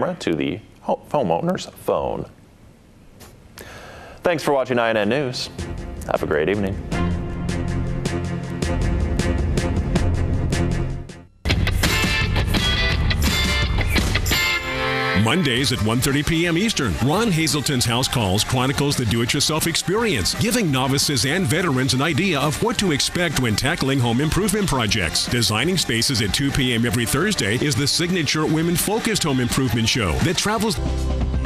camera to the homeowner's phone. Thanks for watching INN News. Have a great evening. Mondays at 1:30 p.m. Eastern, Ron Hazelton's House Calls chronicles the do-it-yourself experience, giving novices and veterans an idea of what to expect when tackling home improvement projects. Designing Spaces at 2 p.m. every Thursday is the signature women-focused home improvement show that travels.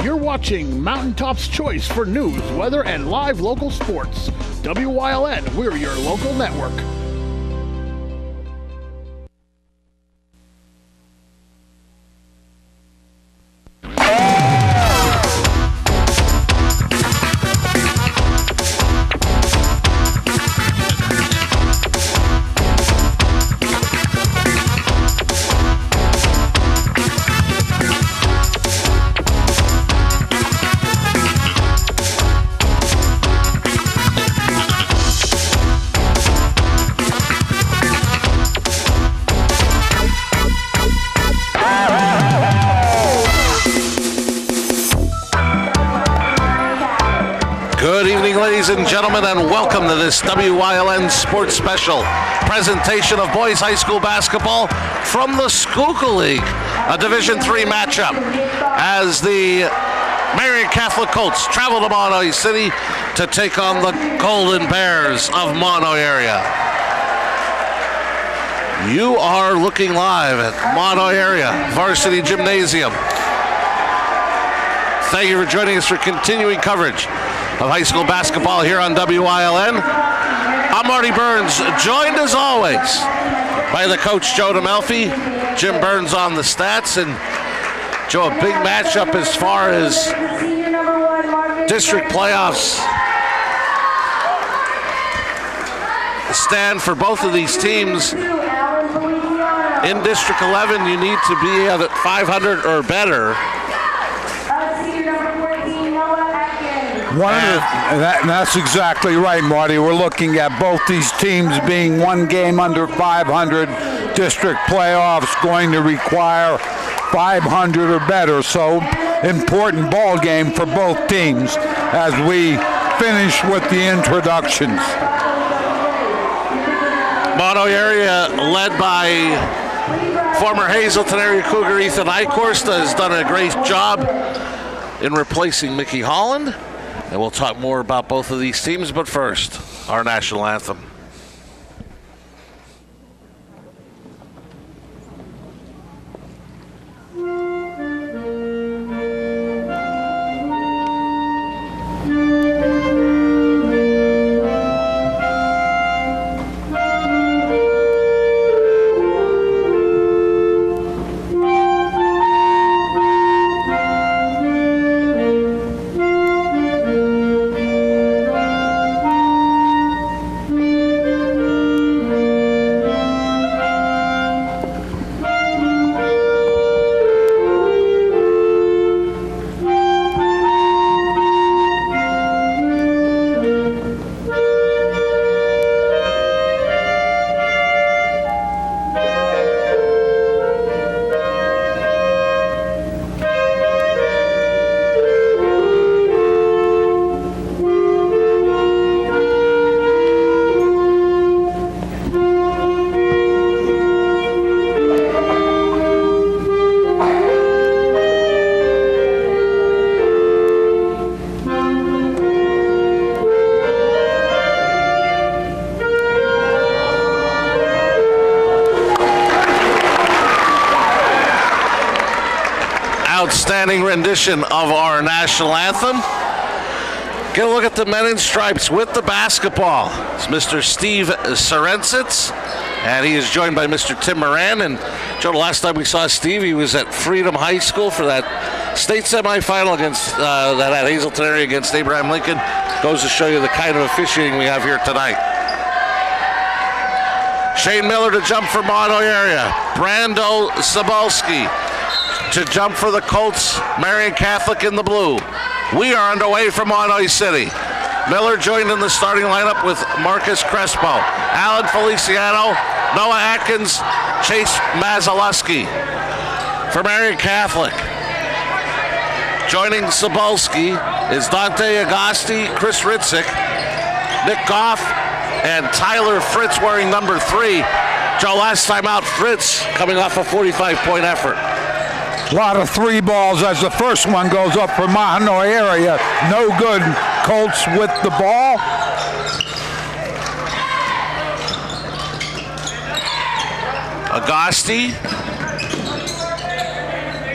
You're watching Mountaintop's Choice for news, weather, and live local sports. WYLN, we're your local network. Ladies and gentlemen, and welcome to this WYLN Sports Special presentation of boys high school basketball from the Schuylkill League, a Division III matchup as the Marian Catholic Colts travel to Mahanoy City to take on the Golden Bears of Mahanoy area. You are looking live at Mahanoy area Varsity Gymnasium. Thank you for joining us for continuing coverage of high school basketball here on WYLN. I'm Marty Burns, joined as always by the coach Joe DeMelfi. Jim Burns on the stats, and Joe, a big matchup as far as district playoffs stand for both of these teams. In District 11, you need to be at 500 or better. That's exactly right, Marty. We're looking at both these teams being one game under 500. District playoffs going to require 500 or better. So important ball game for both teams as we finish with the introductions. Mahanoy area led by former Hazelton area Cougar Ethan Eichhorst has done a great job in replacing Mickey Holland. And we'll talk more about both of these teams, but first, our national anthem. Outstanding rendition of our national anthem. Get a look at the men in stripes with the basketball. It's Mr. Steve Sorensitz, and he is joined by Mr. Tim Moran. And Joe, the last time we saw Steve, he was at Freedom High School for that state semifinal against that at Hazelton area against Abraham Lincoln. Goes to show you the kind of officiating we have here tonight. Shane Miller to jump for Mahanoy area. Brando Sabolski to jump for the Colts, Marian Catholic in the blue. We are underway from Mahanoy City. Miller joined in the starting lineup with Marcus Crespo, Alan Feliciano, Noah Atkins, Chase Mazalewski. For Marian Catholic, Joining Sobolski is Dante Agosti, Chris Ritzik, Nick Goff, and Tyler Fritz wearing number 3. Joe, last time out, Fritz coming off a 45-point effort. A lot of 3 balls as the first one goes up for Mahanoy area. No good. Colts with the ball. Agosti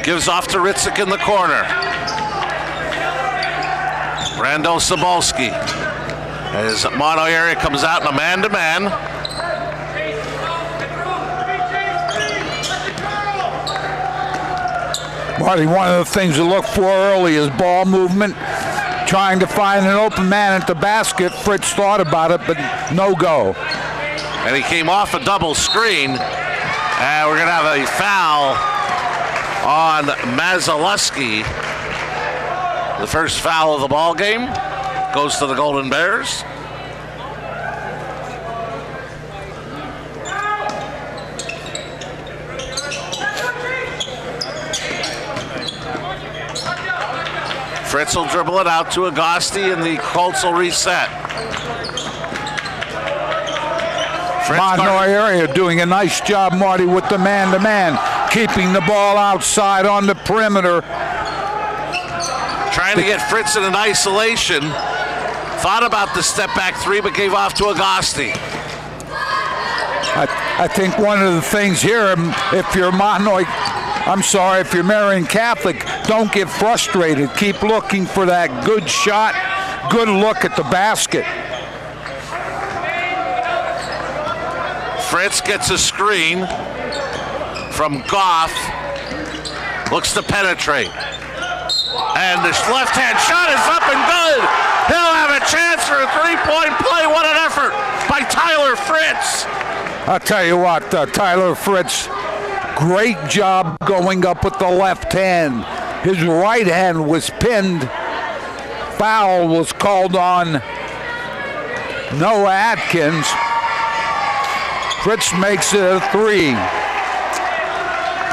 gives off to Ritzik in the corner. Brando Sobolski. As Mahanoy area comes out in a man-to-man. Marty, one of the things to look for early is ball movement. Trying to find an open man at the basket. Fritz thought about it, but no go. And he came off a double screen. And we're going to have a foul on Mazaluski. The first foul of the ball game goes to the Golden Bears. Fritz will dribble it out to Agosti, and the Colts will reset. Mahanoy area doing a nice job, Marty, with the man-to-man, keeping the ball outside on the perimeter. Trying to get Fritz in an isolation. Thought about the step-back 3, but gave off to Agosti. I think one of the things here, if you're if you're Marian Catholic, don't get frustrated. Keep looking for that good shot, good look at the basket. Fritz gets a screen from Goff. Looks to penetrate. And this left-hand shot is up and good. He'll have a chance for a 3-point play. What an effort by Tyler Fritz. I'll tell you what, Tyler Fritz, great job going up with the left hand. His right hand was pinned. Foul was called on Noah Atkins. Fritz makes it a 3.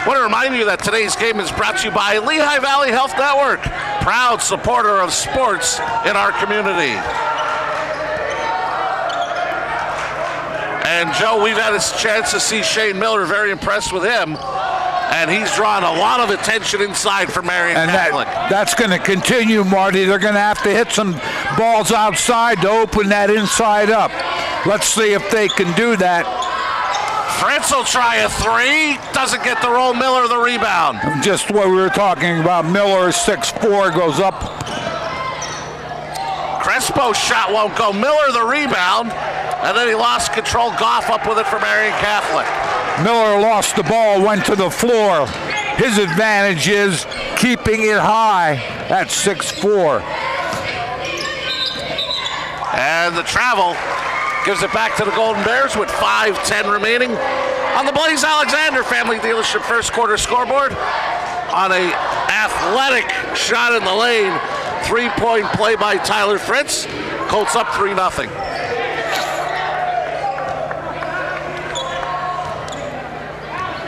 I want to remind you that today's game is brought to you by Lehigh Valley Health Network, proud supporter of sports in our community. And Joe, we've had a chance to see Shane Miller, very impressed with him. And he's drawn a lot of attention inside for Marian Catholic. That's going to continue, Marty. They're going to have to hit some balls outside to open that inside up. Let's see if they can do that. Fritz will try a 3. Doesn't get the roll. Miller the rebound. Just what we were talking about. Miller, 6'4", goes up. Crespo's shot won't go. Miller the rebound. And then he lost control. Goff up with it for Marian Catholic. Miller lost the ball, went to the floor. His advantage is keeping it high at 6'4". And the travel gives it back to the Golden Bears with 5:10 remaining on the Blaze Alexander Family Dealership first quarter scoreboard. On a athletic shot in the lane, 3-point play by Tyler Fritz. Colts up 3-0.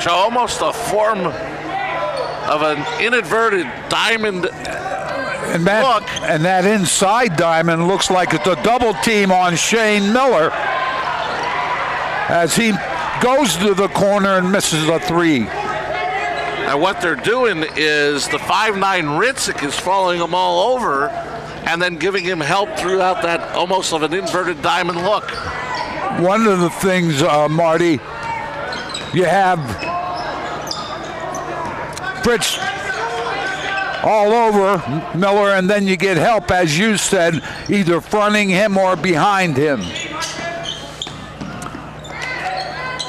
So almost a form of an inadvertent diamond look. And that inside diamond looks like it's a double team on Shane Miller as he goes to the corner and misses a 3. And what they're doing is the 5'9" Ritzik is falling him all over and then giving him help throughout that almost of an inverted diamond look. One of the things, Marty, you have Fritz all over Miller, and then you get help, as you said, either fronting him or behind him.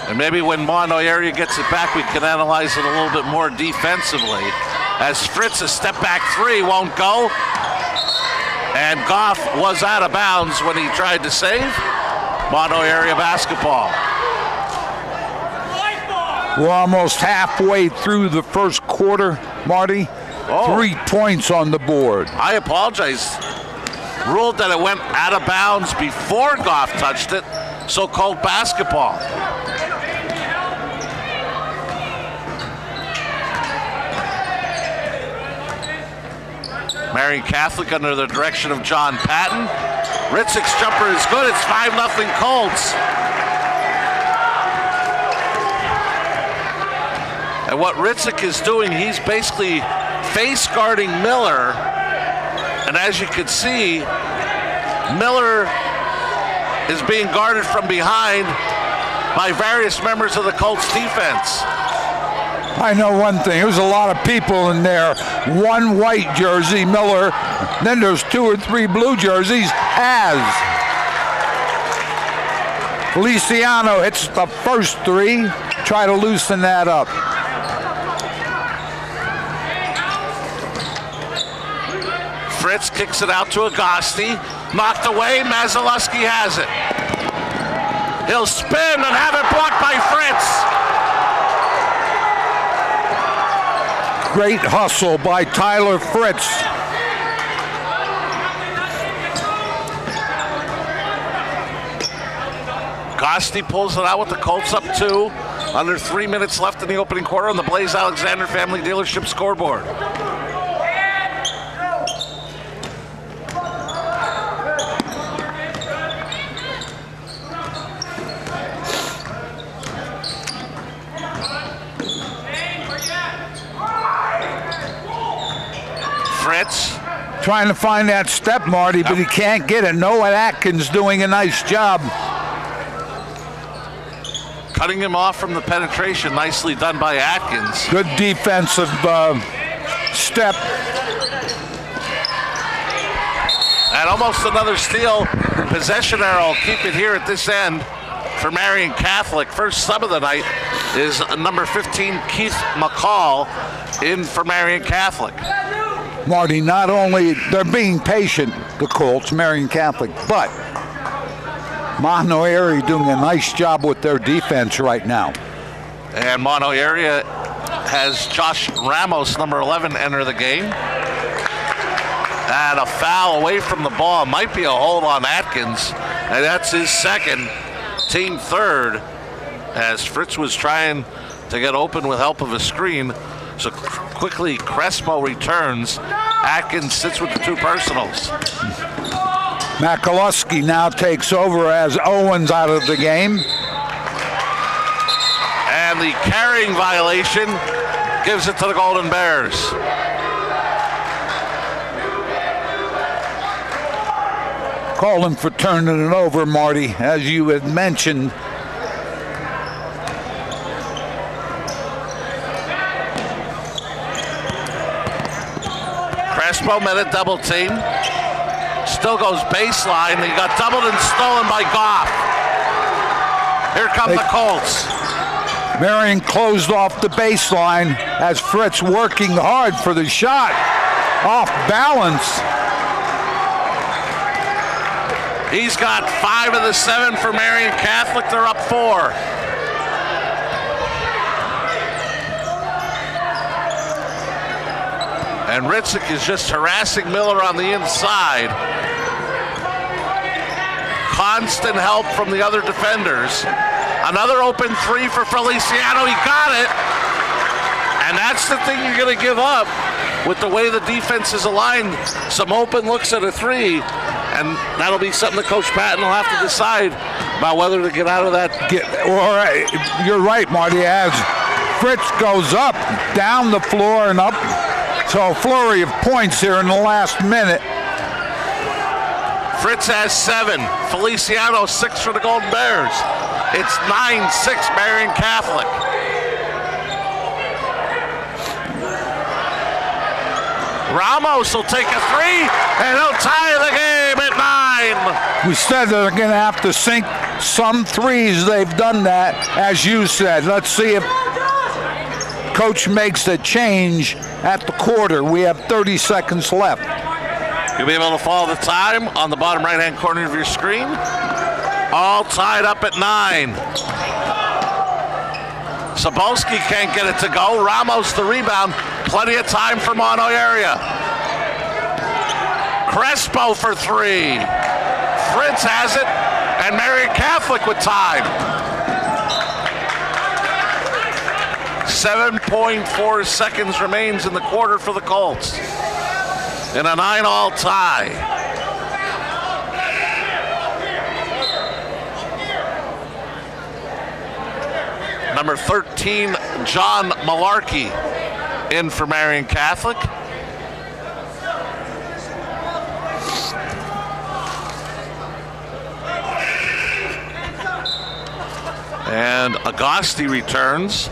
And maybe when Mahanoy area gets it back, we can analyze it a little bit more defensively. As Fritz, a step back 3 won't go. And Goff was out of bounds when he tried to save. Mahanoy area basketball. We're almost halfway through the first quarter, Marty. 3 points on the board. I apologize. Ruled that it went out of bounds before Goff touched it. So called basketball. Marian Catholic under the direction of John Patton. Ritzik's jumper is good. It's 5-0 Colts. And what Ritzik is doing, he's basically face guarding Miller. And as you can see, Miller is being guarded from behind by various members of the Colts defense. I know one thing, there's a lot of people in there. One white jersey, Miller, then there's 2 or 3 blue jerseys, as. Feliciano hits the first 3, try to loosen that up. Fritz kicks it out to Agosti, knocked away, Mazalewski has it. He'll spin and have it blocked by Fritz. Great hustle by Tyler Fritz. Agosti pulls it out with the Colts up 2. Under 3 minutes left in the opening quarter on the Blaze Alexander Family Dealership scoreboard. Fritz Trying to find that step, Marty, but he can't get it. Noah Atkins doing a nice job. cutting him off from the penetration. Nicely done by Atkins. Good defensive step. And almost another steal. Possession arrow. Keep it here at this end for Marian Catholic. First sub of the night is number 15, Keith McCall, in for Marian Catholic. Marty, not only they're being patient, the Colts, Marian Catholic, but Mahanoy doing a nice job with their defense right now. And Mahanoy area has Josh Ramos, number 11, enter the game. And a foul away from the ball. Might be a hold on Atkins. And that's his second, team third, as Fritz was trying to get open with help of a screen. So quickly Crespo returns. Atkins sits with the two personals. Makaluski now takes over as Owens out of the game. And the carrying violation gives it to the Golden Bears. Calling for turning it over, Marty, as you had mentioned. Crespo met a double team. Still goes baseline. He got doubled and stolen by Goff. Here come the Colts. Marian closed off the baseline as Fritz working hard for the shot. Off balance. He's got 5 of the 7 for Marian Catholic. They're up 4. And Ritzik is just harassing Miller on the inside. Constant help from the other defenders. Another open 3 for Feliciano. He got it. And that's the thing you're going to give up with the way the defense is aligned. Some open looks at a 3. And that'll be something that Coach Patton will have to decide about whether to get out of that. You're right, Marty. As Fritz goes up, down the floor and up. So a flurry of points here in the last minute. Fritz has 7. Feliciano 6 for the Golden Bears. It's 9-6 Marian Catholic. Ramos will take a 3, and he'll tie the game at 9. We said they're going to have to sink some threes. They've done that, as you said. Let's see if Coach makes a change at the quarter. We have 30 seconds left. You'll be able to follow the time on the bottom right-hand corner of your screen. All tied up at 9. Sabolski can't get it to go. Ramos the rebound. Plenty of time for Mahanoy area. Crespo for 3. Fritz has it, and Marian Catholic with time. 7.4 seconds remains in the quarter for the Colts. in a 9-all tie. Number 13, John Malarkey, in for Marian Catholic. And Agosti returns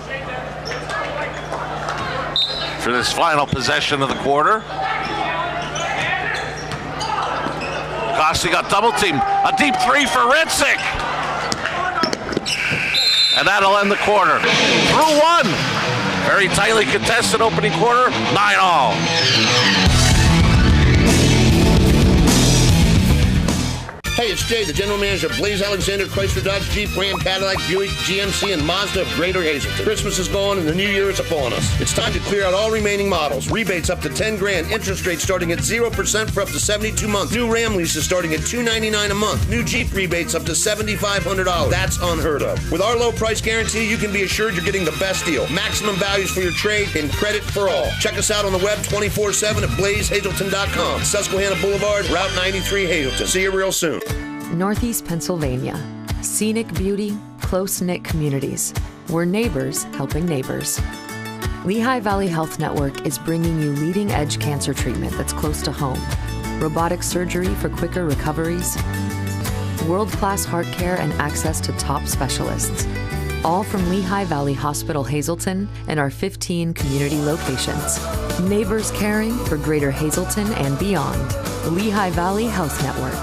for this final possession of the quarter. Agosti got double teamed. A deep three for Ritzik. And that'll end the quarter. Through one. Very tightly contested opening quarter, 9-all. Hey, it's Jay, the general manager of Blaze Alexander Chrysler Dodge Jeep Ram Cadillac Buick GMC and Mazda of Greater Hazelton. Christmas is gone and the new year is upon us. It's time to clear out all remaining models. Rebates up to $10,000. Interest rates starting at 0% for up to 72 months. New Ram leases starting at $299 a month. New Jeep rebates up to $7,500. That's unheard of. With our low price guarantee, you can be assured you're getting the best deal. Maximum values for your trade and credit for all. Check us out on the web 24/7 at blazehazelton.com. Susquehanna Boulevard, Route 93, Hazelton. See you real soon. Northeast Pennsylvania. Scenic beauty, close-knit communities. We're neighbors helping neighbors. Lehigh Valley Health Network is bringing you leading-edge cancer treatment that's close to home. Robotic surgery for quicker recoveries. World-class heart care and access to top specialists. All from Lehigh Valley Hospital Hazelton and our 15 community locations. Neighbors caring for Greater Hazelton and beyond. The Lehigh Valley Health Network.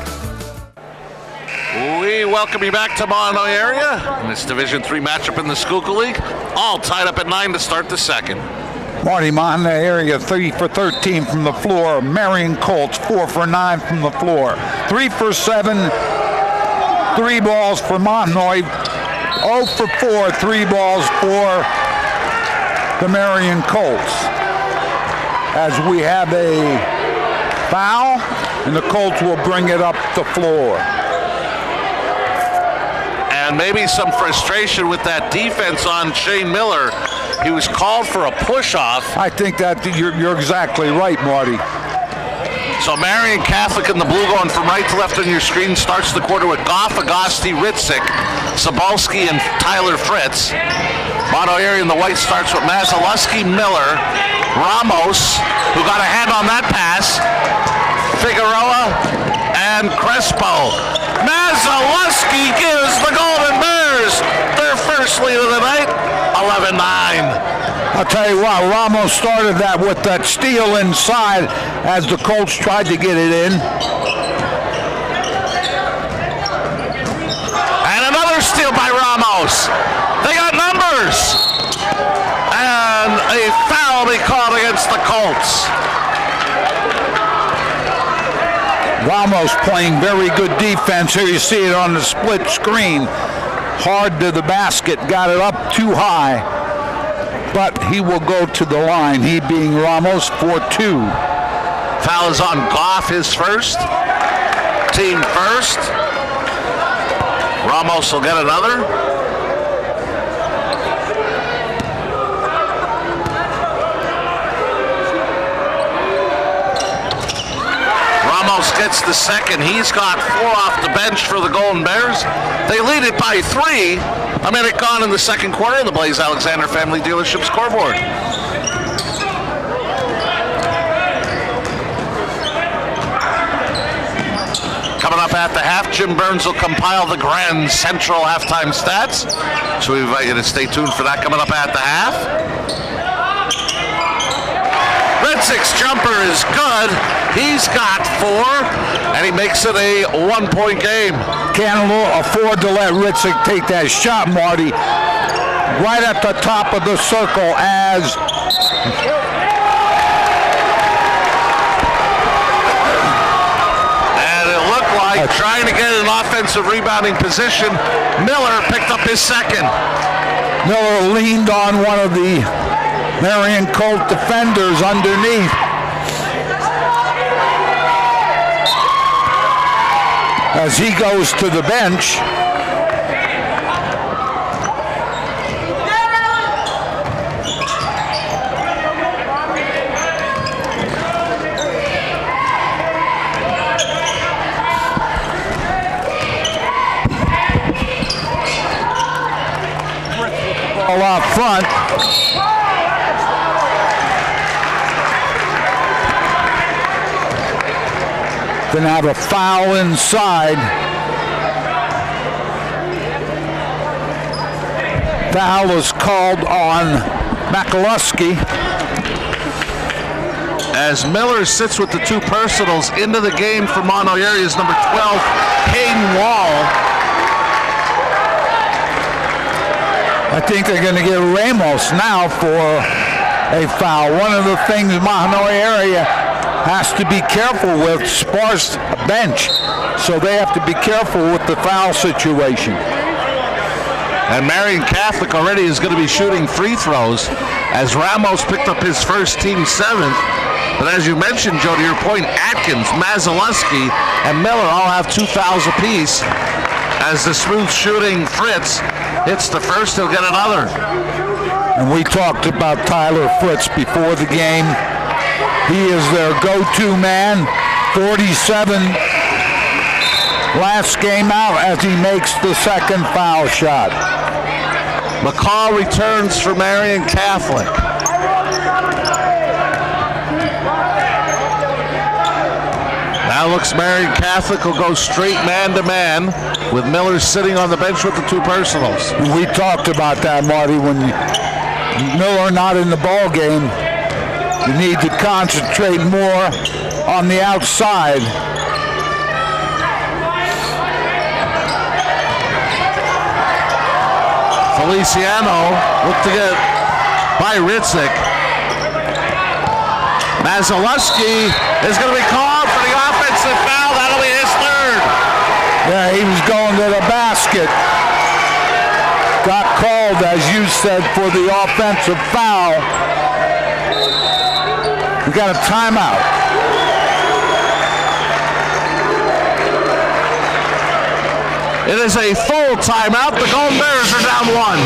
We welcome you back to Mahanoy area in this Division III matchup in the Schuylkill League. All tied up at 9 to start the second. Marty, Mahanoy area 3 for 13 from the floor. Marian Colts 4 for 9 from the floor. 3 for 7, 3 balls for Mahanoy. 0 for 4, 3 balls for the Marian Colts. As we have a foul, and the Colts will bring it up the floor. And maybe some frustration with that defense on Shane Miller. He was called for a push-off. I think that you're exactly right, Marty. So Marian Catholic in the blue going from right to left on your screen starts the quarter with Goff, Agosti, Ritzik, Sabalski, and Tyler Fritz. Mahanoy area in the white starts with Mazaluski, Miller, Ramos, who got a hand on that pass, Figueroa, and Crespo. Mazaluski gives the Golden Bears their first lead of the night, 11-9. I'll tell you what, Ramos started that with that steal inside as the Colts tried to get it in. And another steal by Ramos. They got numbers. And a foul be called against the Colts. Ramos playing very good defense. Here you see it on the split screen. Hard to the basket, got it up too high. But he will go to the line, he being Ramos, for 2. Foul is on Goff, his first. Team first. Ramos will get another. Ramos gets the second. He's got 4 off the bench for the Golden Bears. They lead it by 3. A minute gone in the second quarter in the Blaze Alexander Family Dealership scoreboard. Coming up at the half, Jim Burns will compile the Grand Central halftime stats. So we invite you to stay tuned for that coming up at the half. Ritzik's jumper is good. He's got 4, and he makes it a 1-point game. Can't afford to let Ritzik take that shot, Marty. Right at the top of the circle as trying to get an offensive rebounding position. Miller picked up his second. Miller leaned on one of the Marian Colt defenders underneath. As he goes to the bench. front. Gonna have a foul inside. Foul is called on Makaluski. As Miller sits with the two personals into the game for Mahanoy Area's number 12, Caden Wall. I think they're going to get Ramos now for a foul. One of the things Mahanoy Area has to be careful with, sparse bench, so they have to be careful with the foul situation. And Marian Catholic already is going to be shooting free throws as Ramos picked up his first team 7th. But as you mentioned, Joe, to your point, Atkins, Mazaluski, and Miller all have 2 fouls apiece. As the smooth shooting Fritz hits the first, he'll get another. And we talked about Tyler Fritz before the game. He is their go-to man, 47 last game out as he makes the second foul shot. McCall returns for Marian Catholic. Now looks Marian Catholic will go straight man-to-man with Miller sitting on the bench with the two personals. We talked about that, Marty, when Miller not in the ball game. You need to concentrate more on the outside. Feliciano looked to get by Ritzik. Mazaluski is going to be called for the offensive foul. That'll be his third. Yeah, he was going to the basket. Got called, as you said, for the offensive foul. We got a timeout. It is a full timeout. The Golden Bears are down 1.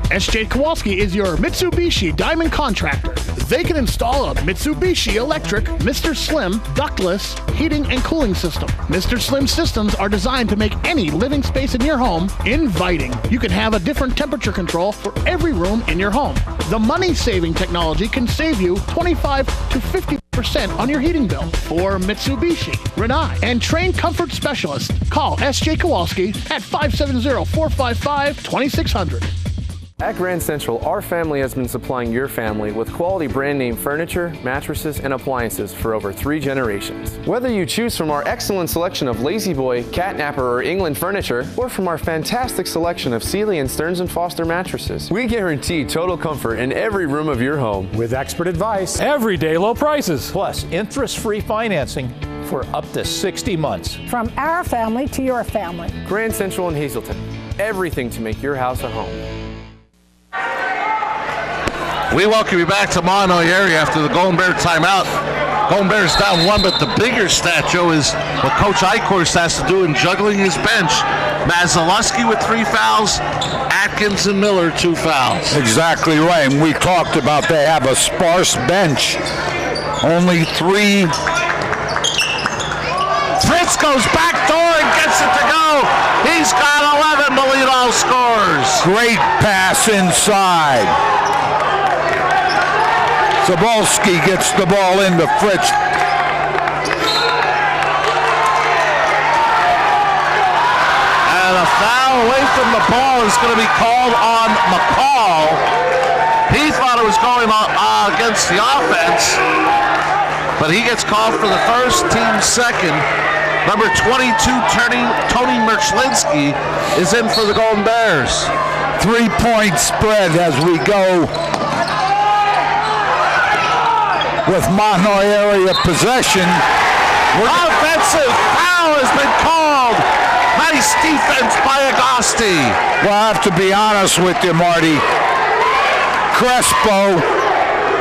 SJ Kowalski is your Mitsubishi Diamond Contractor. They can install a Mitsubishi electric Mr. Slim ductless heating and cooling system. Mr. Slim systems are designed to make any living space in your home inviting. You can have a different temperature control for every room in your home. The money-saving technology can save you 25 to 50% on your heating bill. For Mitsubishi, Renai, and trained comfort specialists, call SJ Kowalski at 570-455-2600. At Grand Central, our family has been supplying your family with quality brand name furniture, mattresses, and appliances for over 3 generations. Whether you choose from our excellent selection of Lazy Boy, Catnapper, or England furniture, or from our fantastic selection of Sealy and Stearns & Foster mattresses, we guarantee total comfort in every room of your home. With expert advice, everyday low prices, plus interest-free financing for up to 60 months. From our family to your family. Grand Central in Hazleton. Everything to make your house a home. We welcome you back to Mahanoy Area after the Golden Bear timeout. Golden Bears down 1, but the bigger stat, Joe, is what Coach Eichhorst has to do in juggling his bench. Mazaluski with 3 fouls, Atkins and Miller 2 fouls. Exactly right, and we talked about they have a sparse bench. Only 3. Fritz goes back door and gets it to go. He's got 11 to lead all scores. Great pass inside. Zabolski gets the ball into Fritz. And a foul away from the ball is going to be called on McCall. He thought it was going against the offense, but he gets called for the first, team second. Number 22, Tony Merchlinsky, is in for the Golden Bears. 3-point spread as we go with Mahanoy Area possession. Offensive foul has been called. Nice defense by Agosti. Well, I have to be honest with you, Marty. Crespo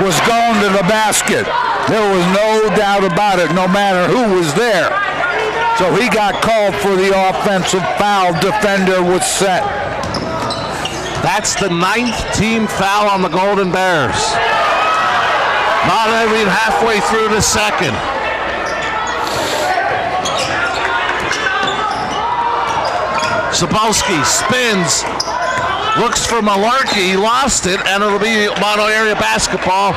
was going to the basket. There was no doubt about it, no matter who was there. So he got called for the offensive foul. Defender was set. That's the 9th team foul on the Golden Bears. Not even halfway through the second. Sapolsky spins, looks for Malarkey, lost it, and it'll be Mahanoy area basketball.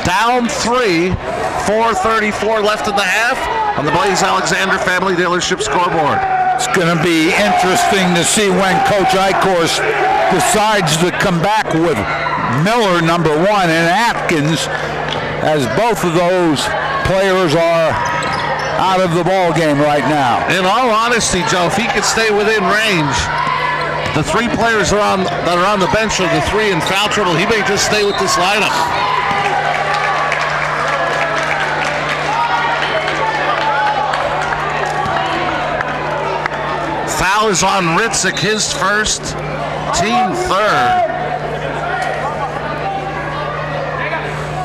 Down 3, 4:34 left in the half on the Blaze Alexander Family Dealership scoreboard. It's going to be interesting to see when Coach Eichhorst decides to come back with Miller, number 1, and Atkins, as both of those players are out of the ball game right now. In all honesty, Joe, if he could stay within range, the 3 players that are on the bench are the 3 in foul trouble. He may just stay with this lineup. Foul is on Ritzik, his first, team third.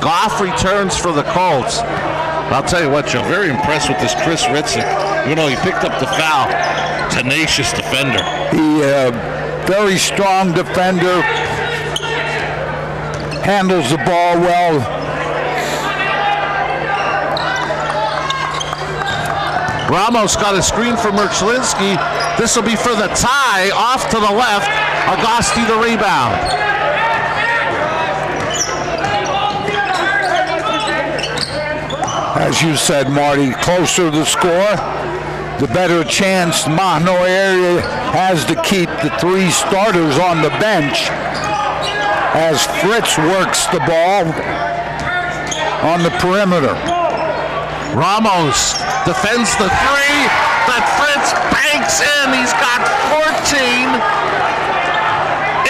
Goff returns for the Colts. I'll tell you what, Joe, very impressed with this Chris Ritzik. You know, he picked up the foul. Tenacious defender. He, very strong defender. Handles the ball well. Ramos got a screen for Merchlinsky. This will be for the tie, off to the left. Agosti the rebound. As you said, Marty, closer to the score, the better chance Mahanoy area has to keep the 3 starters on the bench as Fritz works the ball on the perimeter. Ramos defends the 3 that Fritz banks in. He's got 14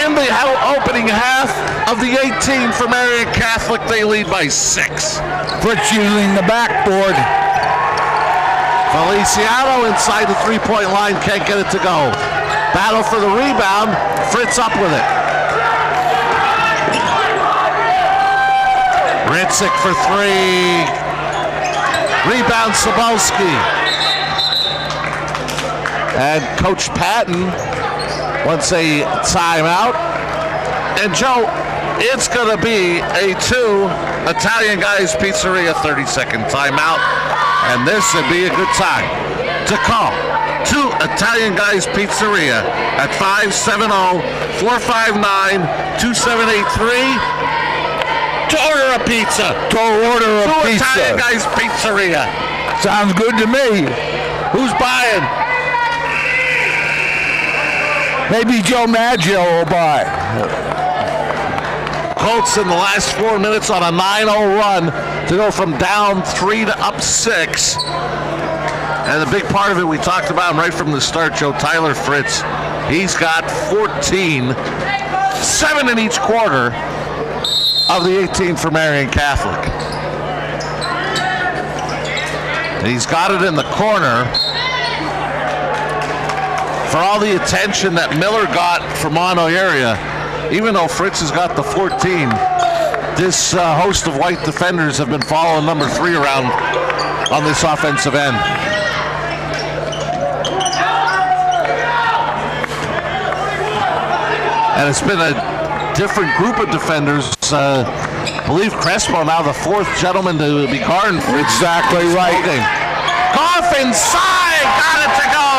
in the opening half of the 18 for Marian Catholic. They lead by 6. Fritz using the backboard. Feliciano inside the 3-point line, can't get it to go. Battle for the rebound, Fritz up with it. Ritzik for 3. Rebound Sabowski. And Coach Patton wants a timeout. And Joe, it's going to be a 2 Italian Guys Pizzeria 30-second timeout. And this would be a good time to call 2 Italian Guys Pizzeria at 570-459-2783 to order a pizza. To order a 2 pizza. Italian Guys Pizzeria. Sounds good to me. Who's buying? Maybe Joe Maggio will buy. Colts in the last 4 minutes on a 9-0 run to go from down 3 to up 6. And the big part of it we talked about right from the start, Joe, Tyler Fritz. He's got 14, 7 in each quarter of the 18 for Marian Catholic. And he's got it in the corner. For all the attention that Miller got from Mahanoy area, even though Fritz has got the 14, this host of white defenders have been following number 3 around on this offensive end. And it's been a different group of defenders. I believe Crespo now the 4th gentleman to be guarding. Exactly right. Goff inside, got it to go.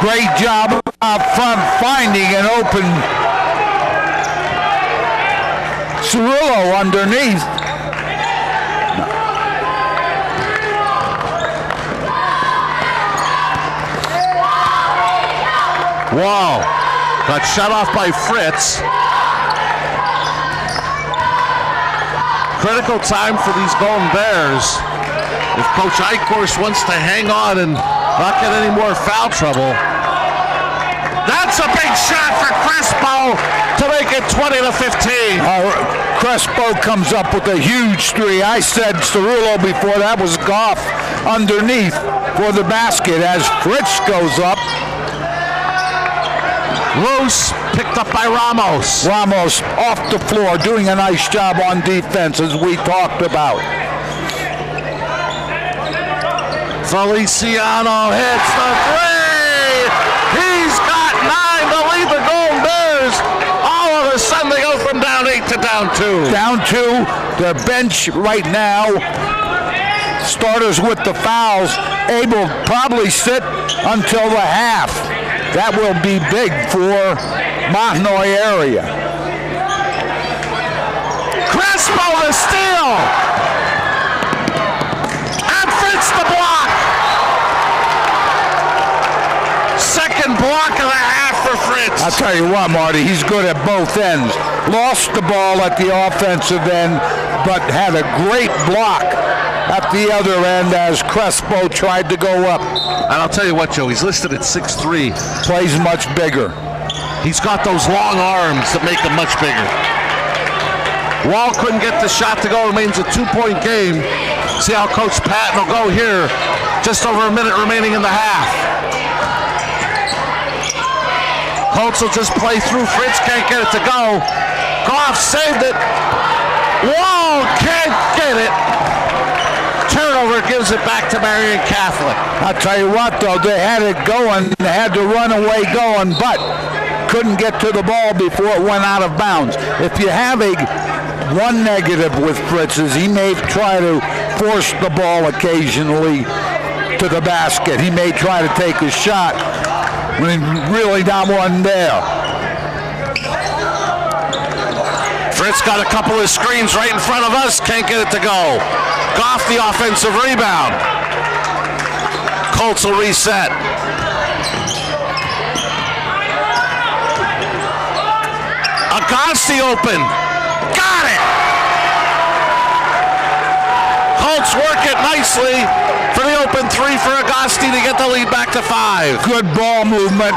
Great job up front finding an open Cirillo underneath. Wow. Got shut off by Fritz. Critical time for these Golden Bears. If Coach Eichhorst wants to hang on and not get any more foul trouble. That's a big shot for Crespo to make it 20-15. Crespo comes up with a huge 3. I said Cirillo before, that was Goff underneath for the basket as Fritz goes up. Loose, picked up by Ramos. Ramos off the floor, doing a nice job on defense as we talked about. Feliciano hits the 3. He's got 9 to lead the Golden Bears. All of a sudden they go from down 8 to down 2. Down 2. The bench right now, starters with the fouls, able to probably sit until the half. That will be big for Mahanoy area. Crespo the steal! And Fritz the block! Second block of the half for Fritz. I'll tell you what, Marty, he's good at both ends. Lost the ball at the offensive end, but had a great block at the other end as Crespo tried to go up. And I'll tell you what, Joe, he's listed at 6'3". Plays much bigger. He's got those long arms that make him much bigger. Wall couldn't get the shot to go. Remains a 2-point game. See how Coach Patton will go here. Just over a minute remaining in the half. Colts will just play through. Fritz can't get it to go. Goff saved it. Wall can't get it. Turnover gives it back to Marian Catholic. I'll tell you what, though, they had it going. They had the runaway going, but couldn't get to the ball before it went out of bounds. If you have one negative with Fritz is he may try to force the ball occasionally to the basket. He may try to take a shot when really not one there. Fritz got a couple of screens right in front of us. Can't get it to go. Goff the offensive rebound. Colts will reset. Agassi open. Got it. Colts work it nicely for the open three for Agassi to get the lead back to 5. Good ball movement.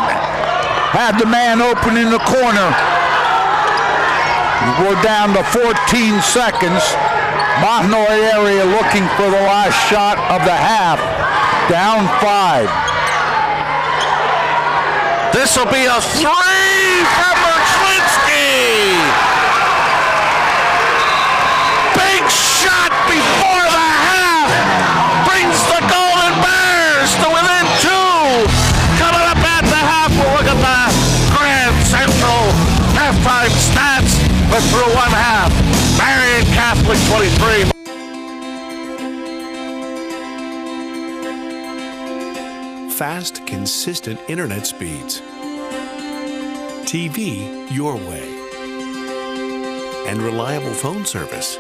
Had the man open in the corner. We're down to 14 seconds. Mahanoy area looking for the last shot of the half. Down 5. This will be a 3 for Merchlinsky. Big shot before the half. Brings the Golden Bears to within 2. Coming up at the half, we'll look at the Grand Central halftime stats. But through one half, Marian Catholic 23. Fast, consistent internet speeds. TV your way. And reliable phone service.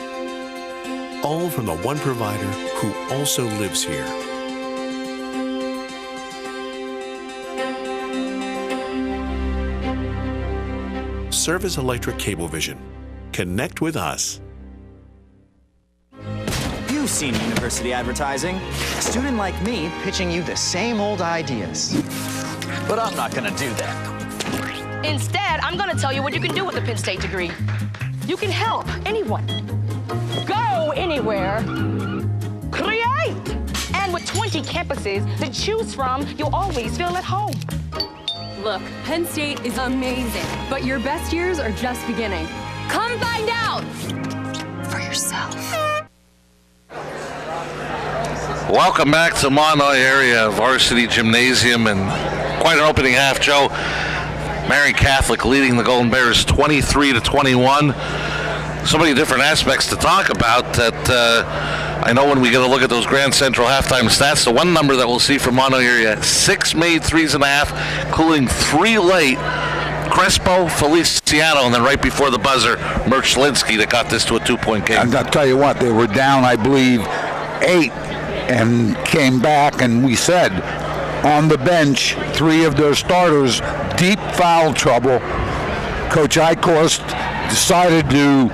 All from the one provider who also lives here. Service Electric Cablevision. Connect with us. You've seen university advertising. A student like me pitching you the same old ideas. But I'm not gonna do that. Instead, I'm gonna tell you what you can do with a Penn State degree. You can help anyone. Go anywhere. Create! And with 20 campuses to choose from, you'll always feel at home. Look, Penn State is amazing, but your best years are just beginning. Come find out for yourself. Welcome back to Mahanoy area varsity gymnasium, and quite an opening half, Joe. Marian Catholic leading the Golden Bears 23-21. So many different aspects to talk about that I know when we get a look at those Grand Central halftime stats, the one number that we'll see from Mahanoy area, 6 made threes and a half, including 3 late. Crespo, Feliciano, and then right before the buzzer, Merchlinsky that got this to a 2-point game. And I'll tell you what, they were down, I believe, 8 and came back, and we said on the bench, 3 of their starters, deep foul trouble. Coach Eichhorst decided to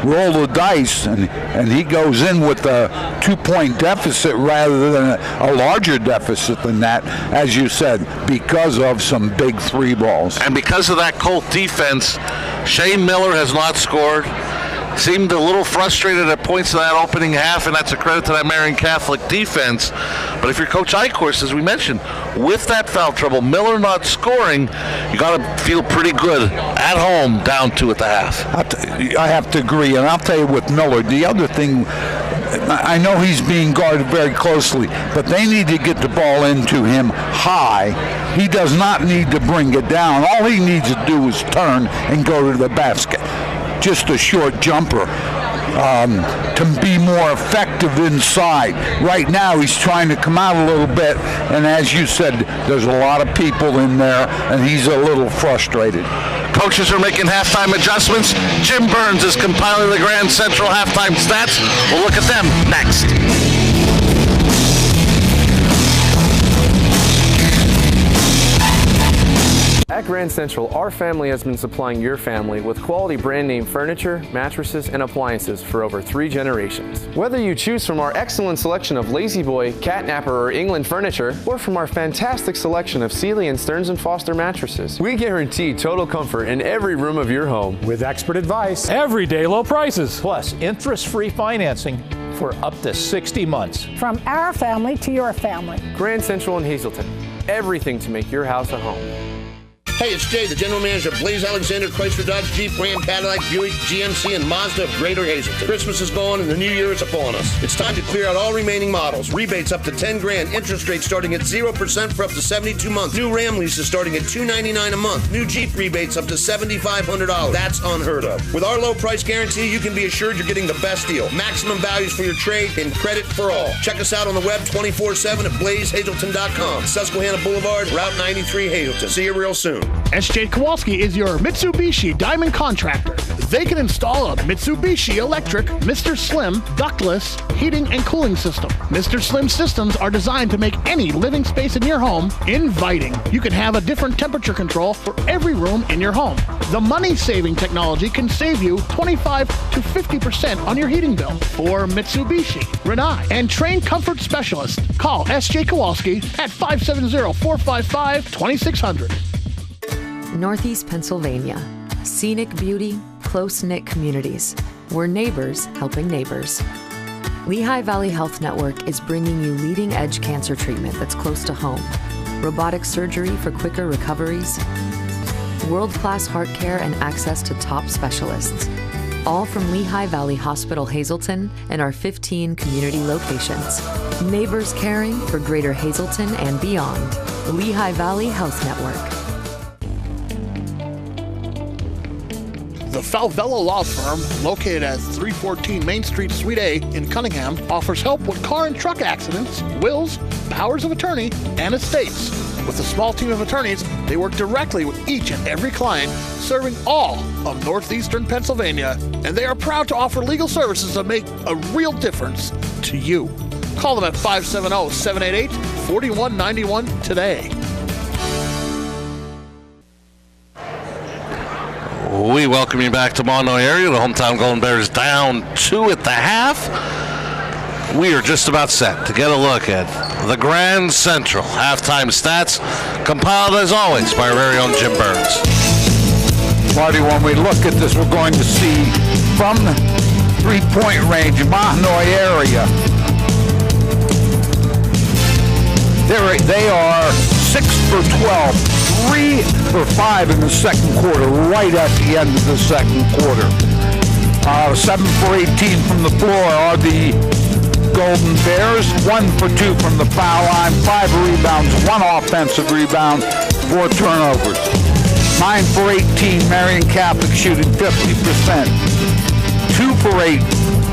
roll the dice, and he goes in with a 2-point deficit rather than a larger deficit than that, as you said, because of some big 3 balls. And because of that Colt defense, Shane Miller has not scored. Seemed a little frustrated at points in that opening half, and that's a credit to that Marian Catholic defense. But if you're Coach Eichhorst, as we mentioned, with that foul trouble, Miller not scoring, you got to feel pretty good at home, down 2 at the half. I have to agree, and I'll tell you with Miller, the other thing, I know he's being guarded very closely, but they need to get the ball into him high. He does not need to bring it down. All he needs to do is turn and go to the basket. Just a short jumper. to be more effective inside. Right now, he's trying to come out a little bit, and as you said, there's a lot of people in there, and he's a little frustrated. Coaches are making halftime adjustments. Jim Burns is compiling the Grand Central halftime stats. We'll look at them next. At Grand Central, our family has been supplying your family with quality brand name furniture, mattresses, and appliances for over 3 generations. Whether you choose from our excellent selection of Lazy Boy, Catnapper, or England furniture, or from our fantastic selection of Sealy and Stearns & Foster mattresses, we guarantee total comfort in every room of your home. With expert advice, everyday low prices, plus interest-free financing for up to 60 months. From our family to your family. Grand Central in Hazleton. Everything to make your house a home. Hey, it's Jay, the general manager of Blaze Alexander Chrysler Dodge Jeep Ram Cadillac Buick GMC and Mazda of Greater Hazleton. Christmas is gone and the new year is upon us. It's time to clear out all remaining models. Rebates up to $10,000. Interest rates starting at 0% for up to 72 months. New Ram leases starting at $299 a month. New Jeep rebates up to $7,500. That's unheard of. With our low price guarantee, you can be assured you're getting the best deal. Maximum values for your trade and credit for all. Check us out on the web 24/7 at blazehazleton.com. Susquehanna Boulevard, Route 93, Hazleton. See you real soon. SJ Kowalski is your Mitsubishi Diamond Contractor. They can install a Mitsubishi electric Mr. Slim ductless heating and cooling system. Mr. Slim systems are designed to make any living space in your home inviting. You can have a different temperature control for every room in your home. The money-saving technology can save you 25 to 50% on your heating bill. For Mitsubishi, Renai, and trained comfort specialists, call SJ Kowalski at 570-455-2600. Northeast Pennsylvania. Scenic beauty, close-knit communities. We're neighbors helping neighbors. Lehigh Valley Health Network is bringing you leading-edge cancer treatment that's close to home. Robotic surgery for quicker recoveries. World-class heart care and access to top specialists. All from Lehigh Valley Hospital Hazleton and our 15 community locations. Neighbors caring for Greater Hazleton and beyond. The Lehigh Valley Health Network. The Falvello Law Firm, located at 314 Main Street, Suite A in Cunningham, offers help with car and truck accidents, wills, powers of attorney, and estates. With a small team of attorneys, they work directly with each and every client, serving all of northeastern Pennsylvania, and they are proud to offer legal services that make a real difference to you. Call them at 570-788-4191 today. We welcome you back to Mahanoy area. The hometown Golden Bears down 2 at the half. We are just about set to get a look at the Grand Central halftime stats, compiled as always by our very own Jim Burns. Marty, when we look at this, we're going to see from the three-point range, Mahanoy area, they are 6 for 12, 3 for 5 in the second quarter, right at the end of the second quarter. 7 for 18 from the floor are the Golden Bears, 1 for 2 from the foul line, 5 rebounds, 1 offensive rebound, 4 turnovers. 9 for 18, Marian Catholic shooting 50%. 2 for 8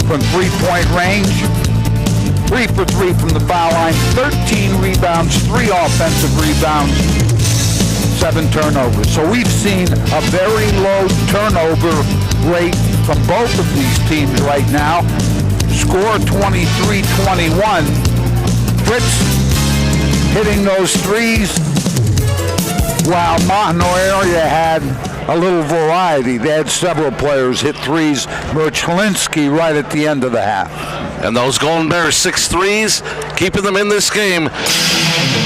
from three-point range. 3 for 3 from the foul line, 13 rebounds, 3 offensive rebounds, 7 turnovers. So we've seen a very low turnover rate from both of these teams right now. Score 23-21. Fritz hitting those threes, while Mahanoy area had a little variety. They had several players hit threes. Merchlinsky right at the end of the half. And those Golden Bears 6 threes, keeping them in this game.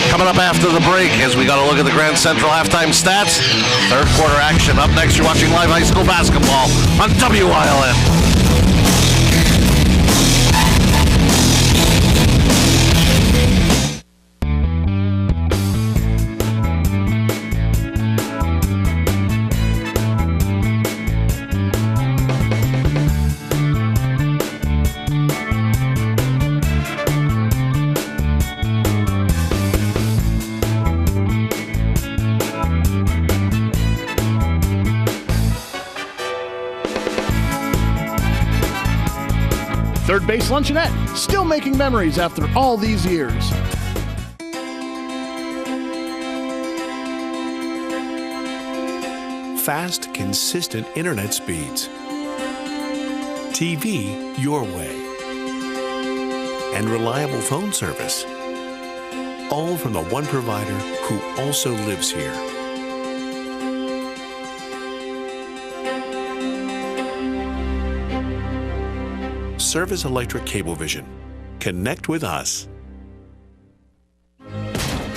Coming up after the break as we got a look at the Grand Central halftime stats. Third quarter action. Up next, you're watching live high school basketball on WILN. Third Base Luncheonette, still making memories after all these years. Fast, consistent internet speeds. TV your way. And reliable phone service. All from the one provider who also lives here. Service Electric Cablevision. Connect with us.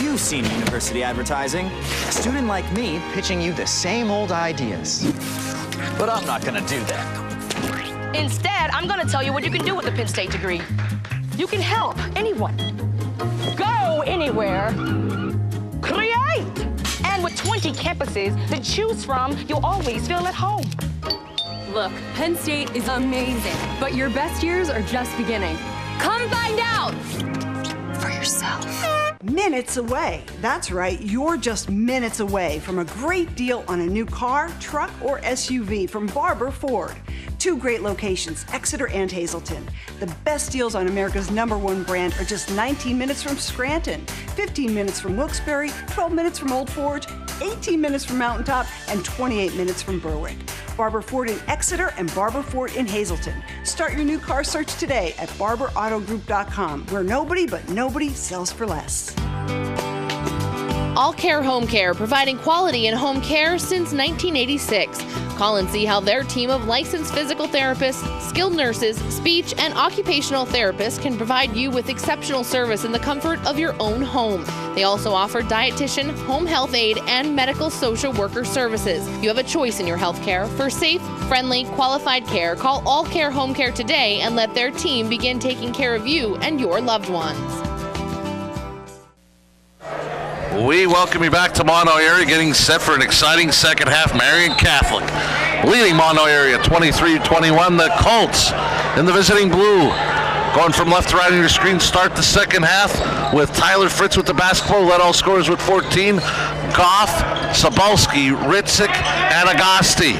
You've seen university advertising. A student like me pitching you the same old ideas. But I'm not gonna do that. Instead, I'm gonna tell you what you can do with a Penn State degree. You can help anyone. Go anywhere. Create! And with 20 campuses to choose from, you'll always feel at home. Look, Penn State is amazing, but your best years are just beginning. Come find out for yourself. Minutes away. That's right, you're just minutes away from a great deal on a new car, truck, or SUV from Barber Ford. Two great locations, Exeter and Hazleton. The best deals on America's #1 brand are just 19 minutes from Scranton, 15 minutes from Wilkes-Barre, 12 minutes from Old Forge, 18 minutes from Mountaintop, and 28 minutes from Berwick. Barber Ford in Exeter and Barber Ford in Hazleton. Start your new car search today at barberautogroup.com, where nobody sells for less. All Care Home Care, providing quality in home care since 1986. Call and see how their team of licensed physical therapists, skilled nurses, speech, and occupational therapists can provide you with exceptional service in the comfort of your own home. They also offer dietitian, home health aide, and medical social worker services. You have a choice in your health care. For safe, friendly, qualified care, call All Care Home Care today and let their team begin taking care of you and your loved ones. We welcome you back to Mahanoy area, getting set for an exciting second half. Marian Catholic leading Mahanoy area 23-21. The Colts in the visiting blue. Going from left to right on your screen, start the second half with Tyler Fritz with the basketball, led all scorers with 14. Goff, Sabalski, Ritzik, and Agasti.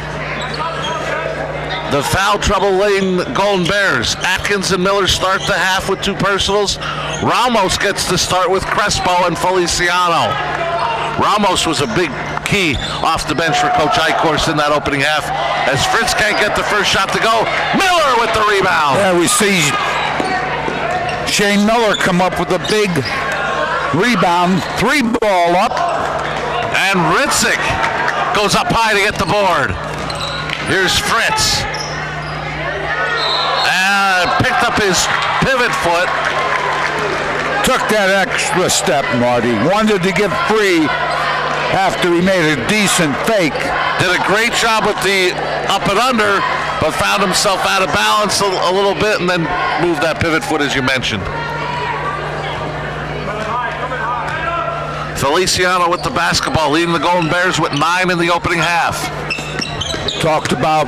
The foul trouble laden Golden Bears. Atkins and Miller start the half with 2 personals. Ramos gets to start with Crespo and Feliciano. Ramos was a big key off the bench for Coach Eichhorst in that opening half. As Fritz can't get the first shot to go, Miller with the rebound. Yeah, we see Shane Miller come up with a big rebound, 3-ball up. And Ritzik goes up high to get the board. Here's Fritz. Picked up his pivot foot. Took that extra step, Marty. Wanted to get free after he made a decent fake. Did a great job with the up and under, but found himself out of balance a little bit and then moved that pivot foot as you mentioned. Feliciano with the basketball, leading the Golden Bears with 9 in the opening half. Talked about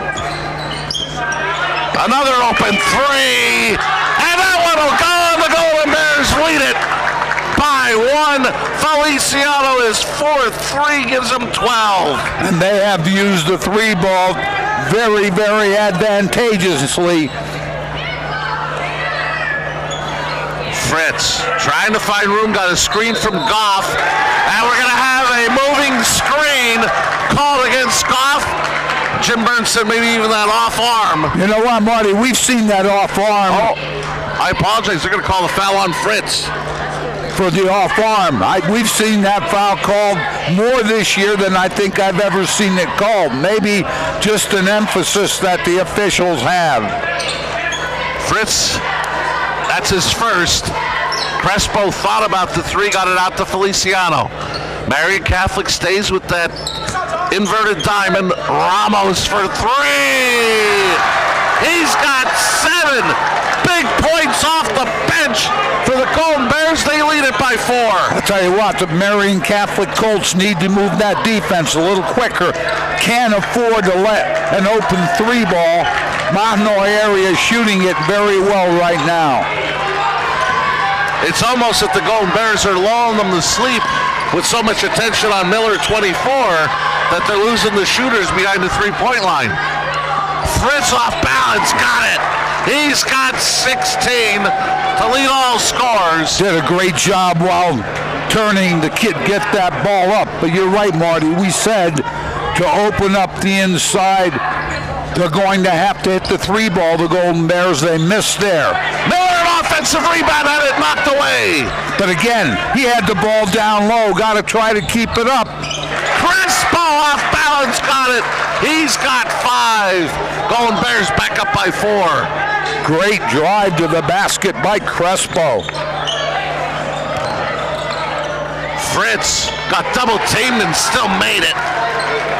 another open 3, and that one will go, and the Golden Bears lead it by 1. Feliciano is 4th, 3 gives them 12. And they have used the 3-ball very, very advantageously. Fritz trying to find room, got a screen from Goff, and we're going to have a moving screen called against Goff. Jim Burns said maybe even that off arm. You know what, Marty? We've seen that off arm. Oh, I apologize. They're going to call the foul on Fritz. For the off arm. We've seen that foul called more this year than I think I've ever seen it called. Maybe just an emphasis that the officials have. Fritz, that's his first. Crespo thought about the 3, got it out to Feliciano. Marian Catholic stays with that inverted diamond. Ramos for 3. He's got 7 big points off the bench for the Golden Bears. They lead it by 4. I'll tell you what, the Marian Catholic Colts need to move that defense a little quicker. Can't afford to let an open 3-ball. Mahanoy area shooting it very well right now. It's almost that the Golden Bears are lulling them to sleep with so much attention on Miller 24 that they're losing the shooters behind the 3-point line. Fritz off balance, got it. He's got 16 to lead all scores. Did a great job while turning the kid, get that ball up. But you're right, Marty. We said to open up the inside, they're going to have to hit the 3 ball, the Golden Bears. They missed there. Miller, an offensive rebound, had it knocked away. But again, he had the ball down low. Got to try to keep it up. Crespo off balance, got it. He's got 5. Golden Bears back up by 4. Great drive to the basket by Crespo. Fritz got double teamed and still made it.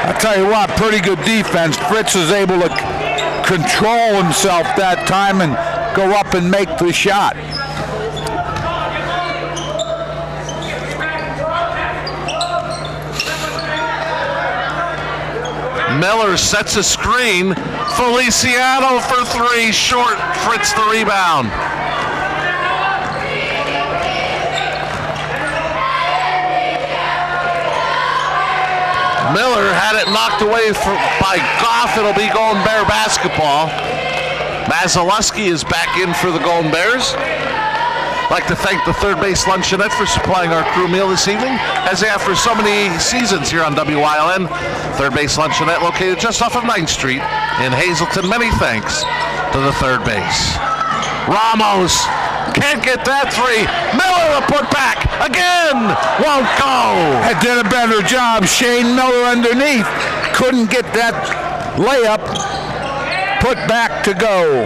I'll tell you what, pretty good defense. Fritz is able to control himself that time and go up and make the shot. Miller sets a screen. Feliciano for 3, short. Fritz the rebound. Miller had it knocked away by Goff. It'll be Golden Bear basketball. Mazeluski is back in for the Golden Bears. I'd like to thank the Third Base Luncheonette for supplying our crew meal this evening, as they have for so many seasons here on WYLN. Third Base Luncheonette located just off of 9th Street in Hazleton. Many thanks to the third base. Ramos can't get that 3. Miller a put back again. Won't go. I did a better job. Shane Miller underneath. Couldn't get that layup. Put back to go.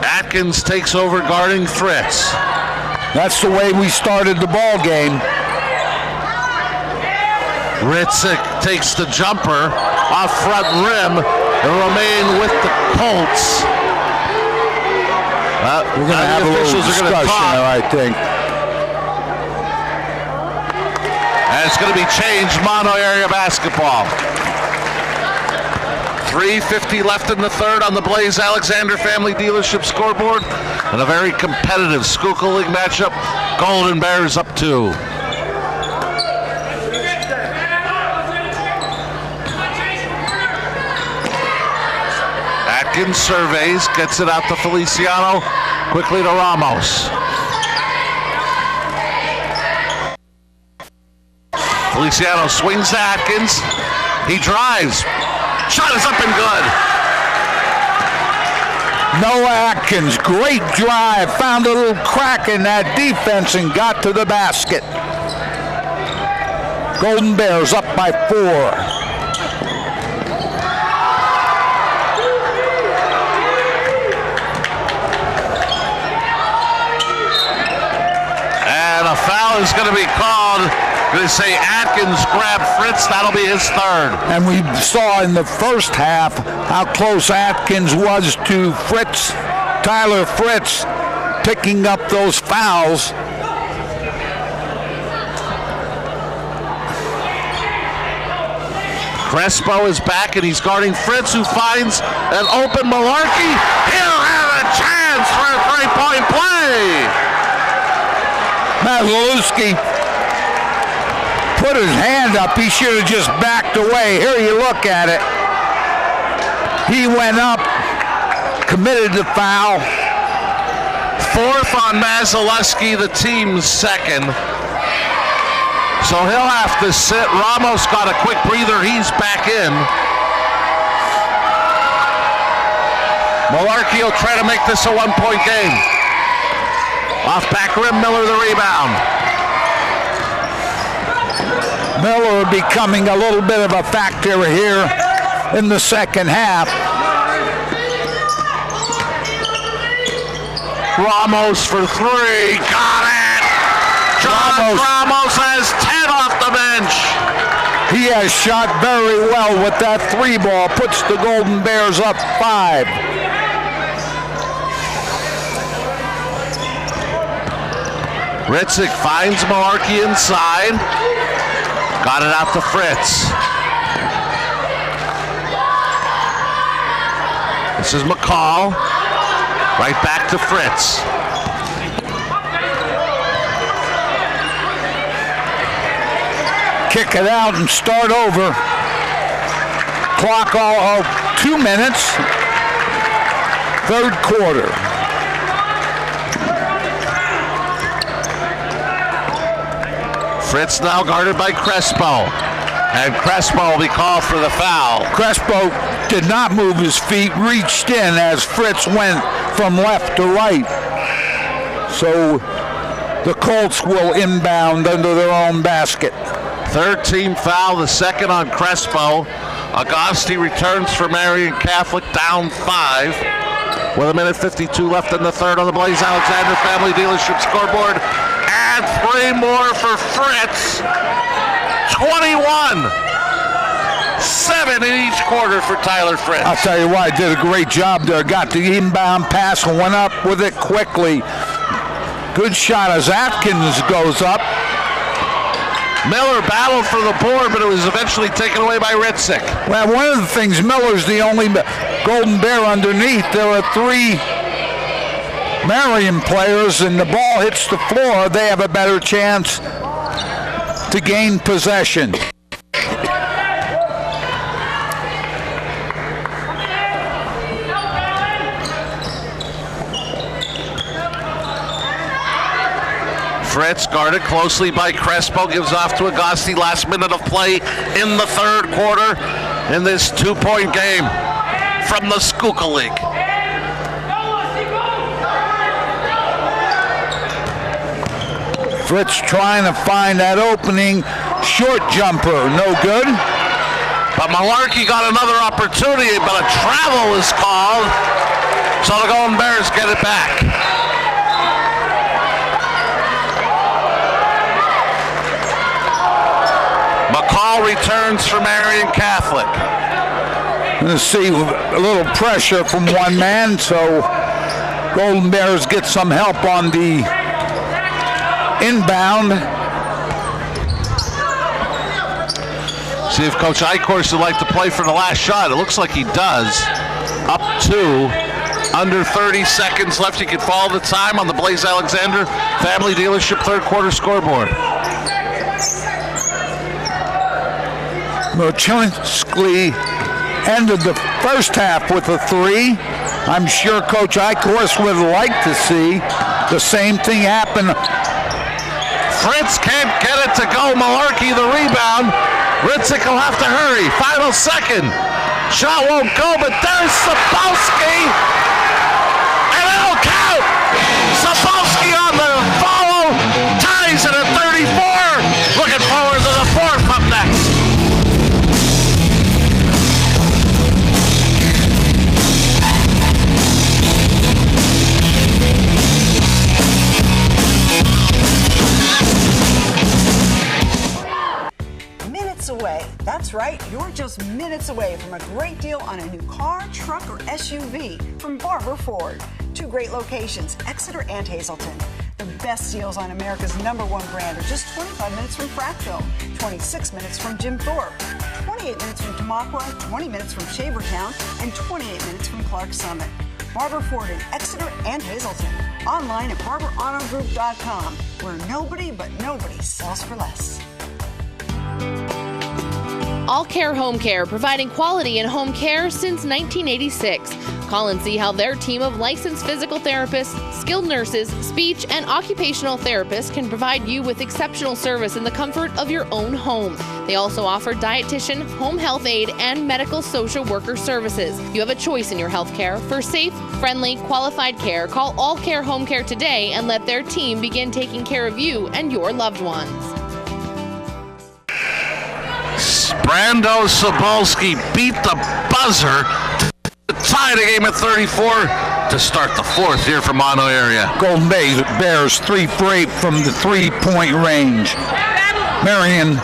Atkins takes over guarding Fritz. That's the way we started the ball game. Ritzik takes the jumper off front rim and remain with the Colts. We're going to have a little discussion there, I think. And it's going to be changed, Mahanoy area basketball. 3:50 left in the third on the Blaze Alexander Family Dealership scoreboard. And a very competitive Schuylkill League matchup. Golden Bears up 2. Atkins surveys, gets it out to Feliciano, quickly to Ramos. Feliciano swings to Atkins. He drives. Shot is up and good. Noah Atkins, great drive. Found a little crack in that defense and got to the basket. Golden Bears up by 4. And a foul is going to be called. Going to say Atkins grabbed Fritz. That'll be his 3rd. And we saw in the first half how close Atkins was to Fritz, Tyler Fritz, picking up those fouls. Crespo is back and he's guarding Fritz, who finds an open Malarkey. He'll have a chance for a 3-point play. Mazeluski put his hand up. He should have just backed away. Here you look at it. He went up, committed the foul. 4th on Mazeluski, the team's 2nd. So he'll have to sit. Ramos got a quick breather. He's back in. Malarkey will try to make this a 1-point game. Off back rim, Miller the rebound. Miller becoming a little bit of a factor here in the second half. Ramos for 3. Got it! John Ramos has 10 off the bench. He has shot very well with that 3 ball. Puts the Golden Bears up 5. Ritzik finds Malarkey inside. Got it out to Fritz. This is McCall. Right back to Fritz. kick it out and start over. Clock all 2 minutes. Third quarter. Fritz now guarded by Crespo. And Crespo will be called for the foul. Crespo did not move his feet, reached in as Fritz went from left to right. So the Colts will inbound under their own basket. Third team foul, the second on Crespo. Agosti returns for Marian Catholic, down 5. With 1:52 left in the third on the Blaze Alexander Family Dealership scoreboard. And 3 more for Fritz. 21. 7 in each quarter for Tyler Fritz. I'll tell you what, did a great job there. Got the inbound pass and went up with it quickly. Good shot as Atkins goes up. Miller battled for the board, but it was eventually taken away by Ritzik. Well, one of the things, Miller's the only Golden Bear underneath. There are 3 Marian players, and the ball hits the floor. They have a better chance to gain possession. Fritz guarded closely by Crespo, gives off to Agosti. Last minute of play in the third quarter in this 2-point game from the Schuylkill League. Fritz trying to find that opening. Short jumper, no good. But Malarkey got another opportunity, but a travel is called. So the Golden Bears get it back. McCall returns for Marian Catholic. Let's see, a little pressure from one man, so Golden Bears get some help on the inbound. See if Coach Eichhorst would like to play for the last shot. It looks like he does. Up 2. Under 30 seconds left. You can follow the time on the Blaze Alexander Family Dealership third quarter scoreboard. Mochinsky ended the first half with a 3. I'm sure Coach Eichhorst would like to see the same thing happen. Fritz can't get it to go. Malarkey the rebound. Ritzik will have to hurry. Final second. Shot won't go, but there's Sapolsky. And it'll count. Sapolsky on the follow. Ties it at 34. Looking forward to the fourth up next. Away. That's right, you're just minutes away from a great deal on a new car, truck, or SUV from Barber Ford. 2 great locations, Exeter and Hazleton. The best deals on America's #1 brand are just 25 minutes from Prattville, 26 minutes from Jim Thorpe, 28 minutes from Tamaqua, 20 minutes from Shavertown, and 28 minutes from Clark Summit. Barber Ford in Exeter and Hazleton. Online at barberautogroup.com, where nobody but nobody sells for less. All Care Home Care, providing quality in home care since 1986. Call and see how their team of licensed physical therapists, skilled nurses, speech, and occupational therapists can provide you with exceptional service in the comfort of your own home. They also offer dietitian, home health aide, and medical social worker services. You have a choice in your health care. For safe, friendly, qualified care, call All Care Home Care today and let their team begin taking care of you and your loved ones. Brando Sapolsky beat the buzzer to tie the game at 34 to start the fourth here from Mahanoy area. Golden Bears 3 for 8 from the 3-point range. Marian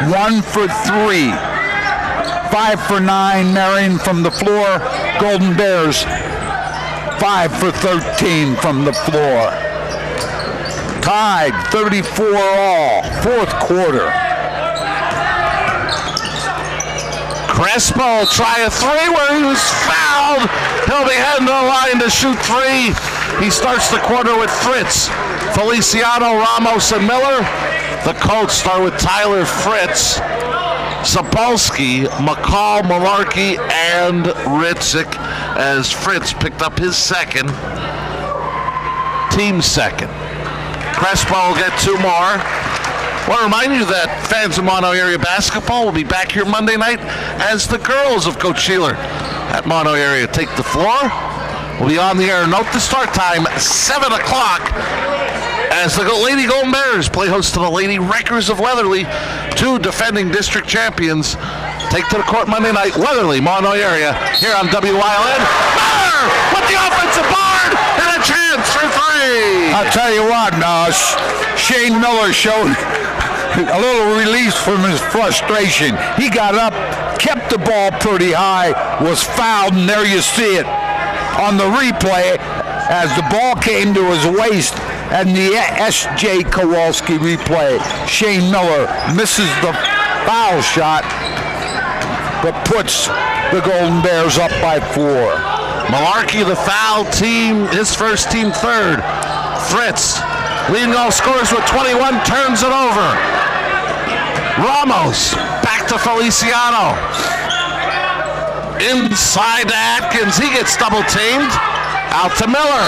1 for 3. 5 for 9. Marian from the floor. Golden Bears 5 for 13 from the floor. Tied 34 all. Fourth quarter. Crespo will try a 3 where he was fouled. He'll be heading to the line to shoot 3. He starts the quarter with Fritz, Feliciano, Ramos, and Miller. The Colts start with Tyler Fritz, Sapolsky, McCall, Malarkey, and Ritzik, as Fritz picked up his second, team second. Crespo will get 2 more. I want to remind you that fans of Mahanoy area basketball will be back here Monday night as the girls of Coach Sheeler at Mahanoy area take the floor. We'll be on the air. Note the start time, 7 o'clock, as the Lady Golden Bears play host to the Lady Wreckers of Weatherly, 2 defending district champions. Take to the court Monday night, Weatherly, Mahanoy area, here on WYLN. Miller with the offensive board and a chance for 3. I'll tell you what, now, Shane Miller showed a little release from his frustration. He got up, kept the ball pretty high, was fouled, and there you see it on the replay as the ball came to his waist. And the S.J. Kowalski replay, Shane Miller misses the foul shot, but puts the Golden Bears up by 4. Malarkey, the foul team, his first team third. Fritz, leading all scorers with 21, turns it over. Ramos, back to Feliciano. Inside to Atkins, he gets double teamed. Out to Miller.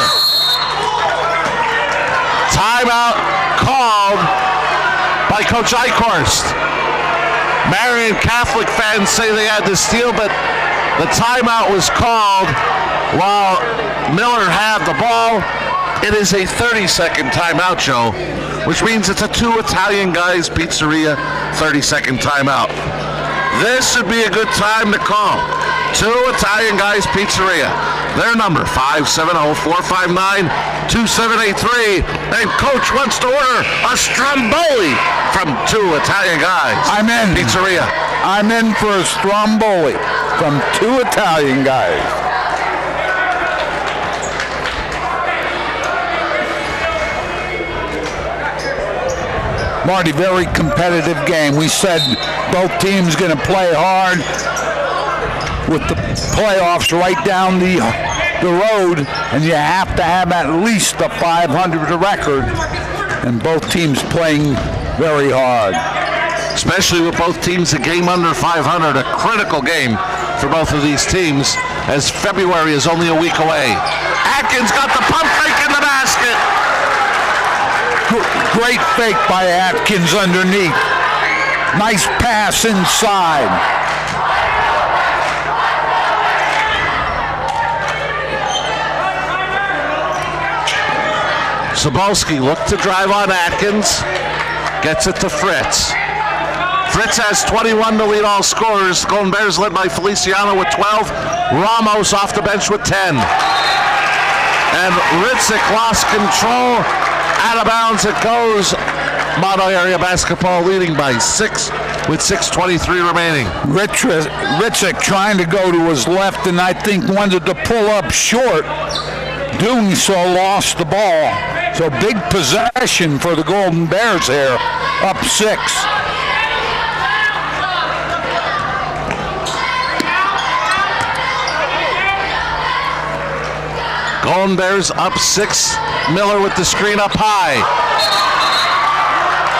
Timeout called by Coach Eichhorst. Marian Catholic fans say they had to steal, but the timeout was called while Miller had the ball. It is a 30-second timeout, Joe, which means it's a 2 Italian Guys Pizzeria 30-second timeout. This would be a good time to call 2 Italian Guys Pizzeria. Their number, 570-459-2783. And Coach wants to order a Stromboli from 2 Italian Guys. I'm in. Pizzeria. I'm in for a Stromboli from 2 Italian Guys. Marty, very competitive game. We said both teams going to play hard with the playoffs right down the road, and you have to have at least a 500 record, and both teams playing very hard. Especially with both teams a game under 500, a critical game for both of these teams, as February is only a week away. Atkins got the pump fake in the basket. Great fake by Atkins underneath. Nice pass inside. Zabolski looked to drive on Atkins, gets it to Fritz. Fritz has 21 to lead all scorers. Golden Bears led by Feliciano with 12. Ramos off the bench with 10. And Ritzik lost control. Out of bounds it goes. Mahanoy area basketball leading by 6 with 6:23 remaining. Ritzik trying to go to his left, and I think wanted to pull up short. Doing so lost the ball. So big possession for the Golden Bears here, up 6. Golden Bears up 6. Miller with the screen up high.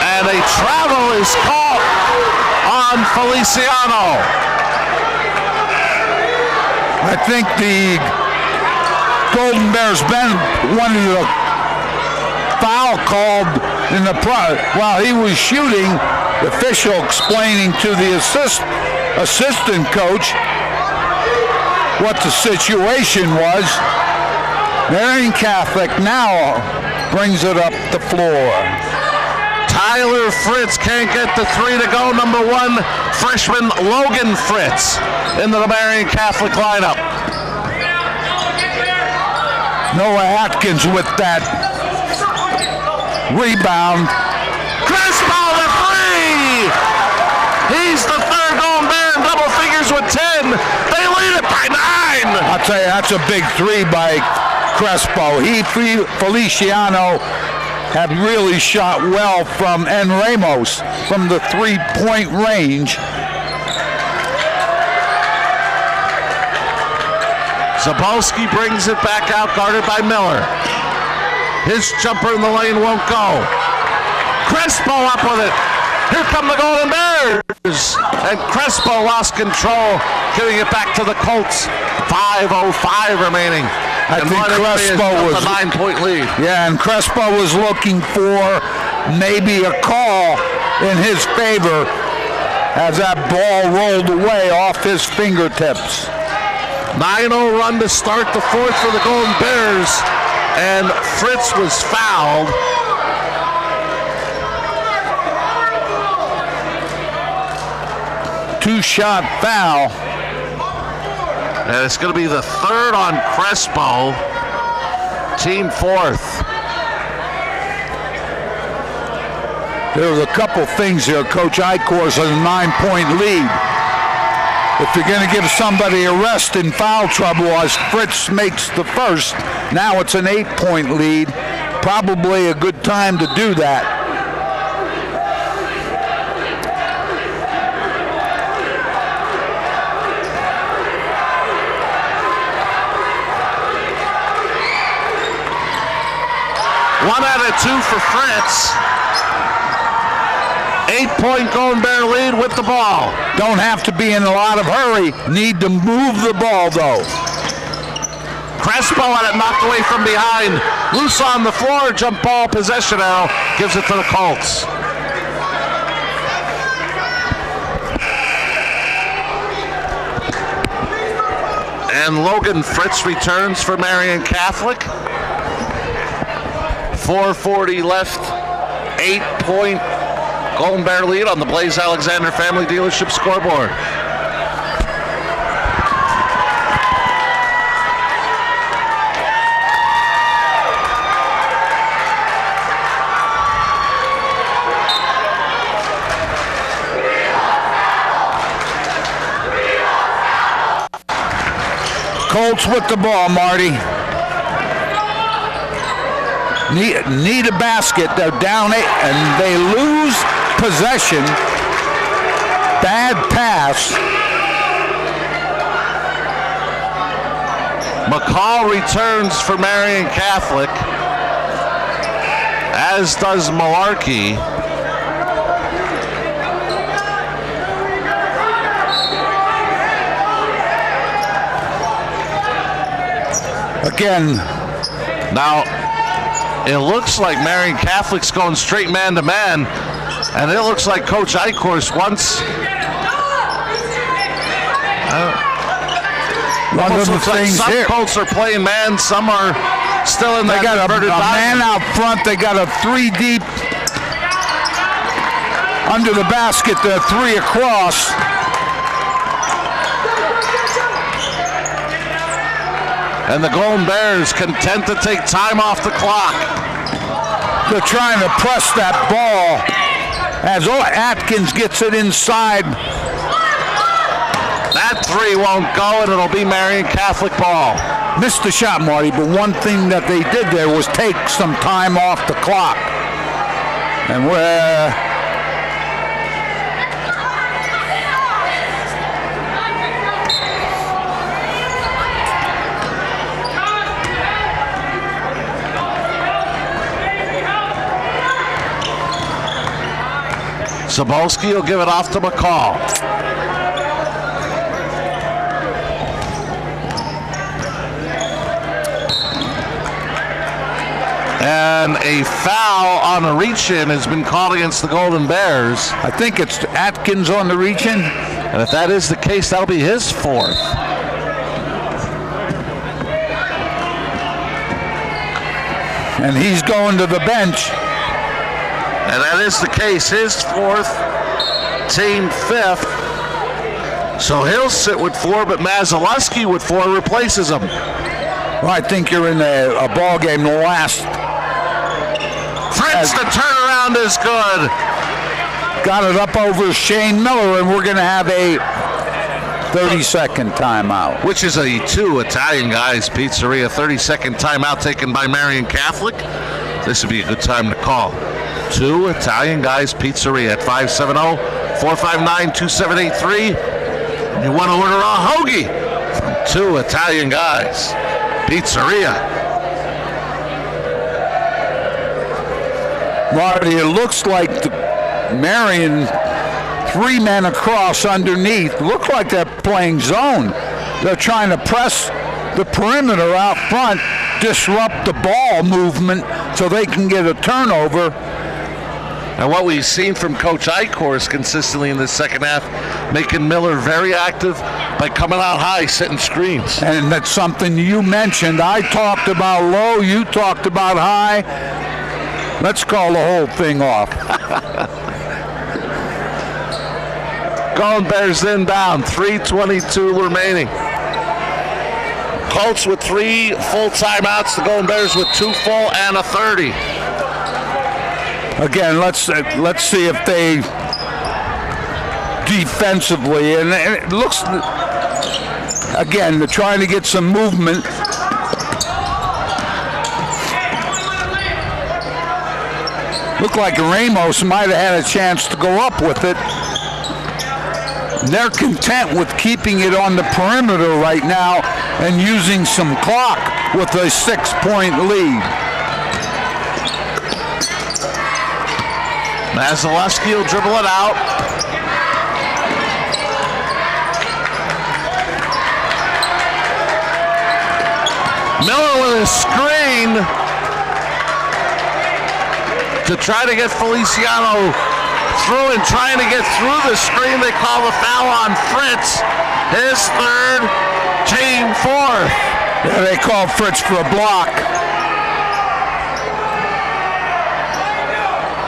And a travel is caught on Feliciano. I think the Golden Bears wanted a foul called in the while he was shooting. The official explaining to the assistant coach what the situation was. Marian Catholic now brings it up the floor. Tyler Fritz can't get the 3 to go. Number 1, freshman Logan Fritz into the Marian Catholic lineup. Noah Atkins with that rebound. Crespo the 3! He's the third Golden Bear in double figures with 10. They lead it by 9. I'll tell you, that's a big 3 by Crespo. Feliciano had really shot well from Ramos from the 3-point range. Zapolsky brings it back out, guarded by Miller. His jumper in the lane won't go. Crespo up with it. Here come the Golden Bears. And Crespo lost control, giving it back to the Colts. 5:05 remaining. I think Crespo was a 9-point lead. Yeah, and Crespo was looking for maybe a call in his favor as that ball rolled away off his fingertips. 9-0 run to start the fourth for the Golden Bears, and Fritz was fouled. Two-shot foul. And it's going to be the third on Crespo. Team fourth. There's a couple things here. Coach Eichhorst has a 9-point lead. If you're going to give somebody a rest in foul trouble as Fritz makes the first, now it's an 8-point lead. Probably a good time to do that. One out of two for Fritz. 8-point Golden Bear lead with the ball. Don't have to be in a lot of hurry. Need to move the ball, though. Crespo had it knocked away from behind. Loose on the floor, jump ball possession now. Gives it to the Colts. And Logan Fritz returns for Marian Catholic. 4:40 left. 8-point Golden Bear lead on the Blaze Alexander Family Dealership scoreboard. Colts with the ball, Marty. Need a basket. They're down 8, and they lose possession. Bad pass. McCall returns for Marian Catholic, as does Malarkey. Again, now it looks like Marian Catholic's going straight man-to-man, and it looks like Coach Eichhorst wants... one of the things some here. Colts are playing man, some are still in that They got a inverted man out front. They got a 3 deep under the basket. They're 3 across. And the Golden Bears content to take time off the clock. They're trying to press that ball as Atkins gets it inside. That 3 won't go, and it'll be Marian Catholic ball. Missed the shot, Marty, but one thing that they did there was take some time off the clock. And Sobolski will give it off to McCall. And a foul on a reach-in has been called against the Golden Bears. I think it's Atkins on the reach-in. And if that is the case, that'll be his 4th. And he's going to the bench. And that is the case, his 4th, team 5th. So he'll sit with 4, but Mazeluski with 4 replaces him. Well, I think you're in a ball game. The last. Fritz, the turnaround is good. Got it up over Shane Miller, and we're going to have a 30-second timeout. Which is a 2 Italian Guys Pizzeria 30-second timeout taken by Marian Catholic. This would be a good time to call. 2 Italian Guys Pizzeria at 570-459-2783. You want to order a hoagie from 2 Italian Guys Pizzeria. Marty, it looks like the Marian 3 men across underneath. Look like they're playing zone. They're trying to press the perimeter out front, disrupt the ball movement so they can get a turnover. And what we've seen from Coach Eichhorst consistently in the second half, making Miller very active by coming out high, setting screens. And that's something you mentioned. I talked about low, you talked about high. Let's call the whole thing off. Golden Bears inbound, 3:22 remaining. Colts with 3 full timeouts, the Golden Bears with 2 full and a 30. Again, let's see if they defensively, and it looks, again, they're trying to get some movement. Looked like Ramos might have had a chance to go up with it. They're content with keeping it on the perimeter right now and using some clock with a 6-point lead. Masalewski will dribble it out. Miller with a screen to try to get Feliciano through, and trying to get through the screen. They call the foul on Fritz. His 3rd, team 4th. Yeah, they call Fritz for a block.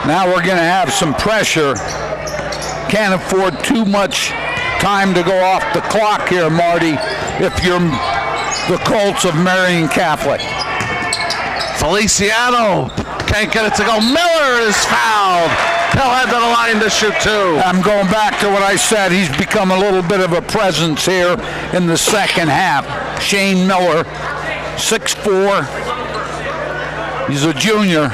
Now we're going to have some pressure. Can't afford too much time to go off the clock here, Marty, if you're the Colts of Marian Catholic. Feliciano can't get it to go. Miller is fouled. He'll head to the line to shoot 2. I'm going back to what I said. He's become a little bit of a presence here in the second half. Shane Miller, 6'4". He's a junior.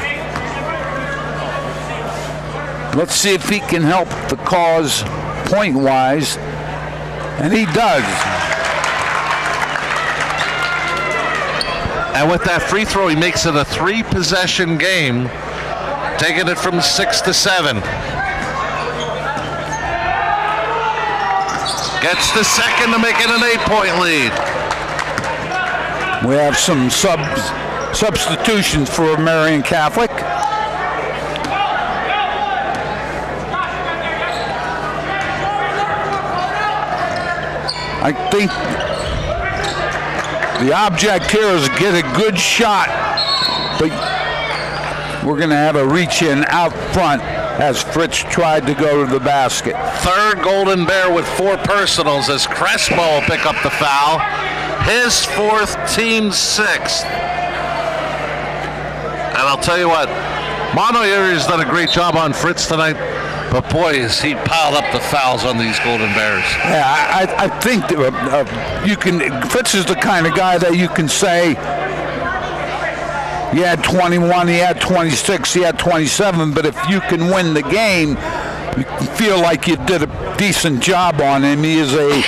Let's see if he can help the cause point-wise. And he does. And with that free throw, he makes it a 3-possession game, taking it from 6 to 7. Gets the second to make it an 8-point lead. We have some substitutions for Marian Catholic. I think the object here is get a good shot, but we're going to have a reach in out front as Fritz tried to go to the basket. 3rd Golden Bear with 4 personals as Crespo will pick up the foul. His 4th, team 6th. And I'll tell you what, Mahanoy has done a great job on Fritz tonight. But boy, has he piled up the fouls on these Golden Bears. Yeah, I think you can. Fritz is the kind of guy that you can say he had 21, he had 26, he had 27. But if you can win the game, you feel like you did a decent job on him. He is a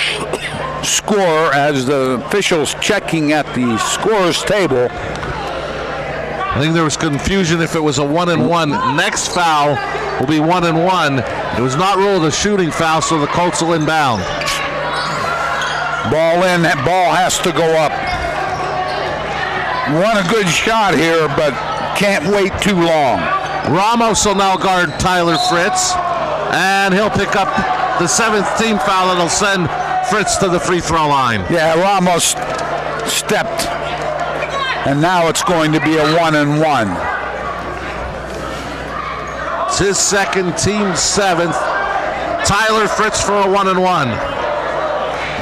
scorer, as the officials checking at the scorer's table. I think there was confusion if it was a 1-and-1. Next foul will be 1-and-1. It was not ruled a shooting foul, so the Colts will inbound. Ball in, that ball has to go up. Want a good shot here, but can't wait too long. Ramos will now guard Tyler Fritz, and he'll pick up the 7th team foul that'll send Fritz to the free throw line. Yeah, Ramos stepped, and now it's going to be a 1-and-1. It's his 2nd, team 7th. Tyler Fritz for a 1-and-1.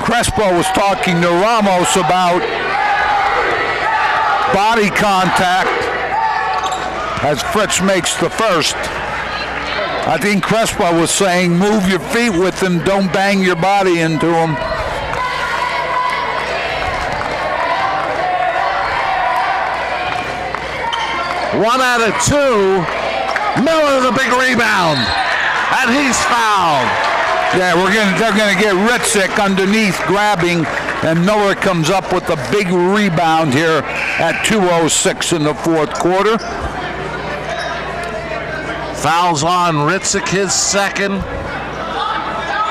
Crespo was talking to Ramos about body contact as Fritz makes the first. I think Crespo was saying move your feet with him, don't bang your body into him. One out of 2. Miller the big rebound, and he's fouled. Yeah, they're gonna get Ritzik underneath grabbing, and Miller comes up with a big rebound here at 2:06 in the 4th quarter. Fouls on Ritzik, his second.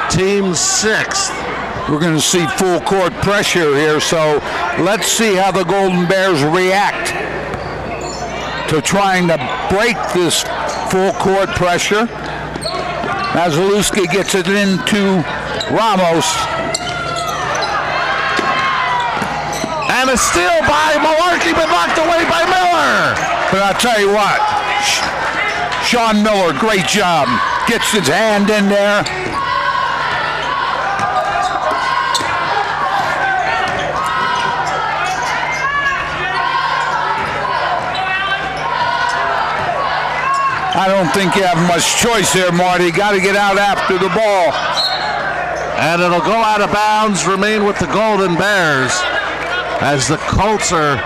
Team sixth. We're going to see full court pressure here, so let's see how the Golden Bears react to trying to break this full court pressure. Mazelewski gets it into Ramos. And a steal by Malarkey, but knocked away by Miller. But I'll tell you what, Sean Miller, great job. Gets his hand in there. I don't think you have much choice here, Marty. Got to get out after the ball. And it'll go out of bounds, remain with the Golden Bears as the Colts are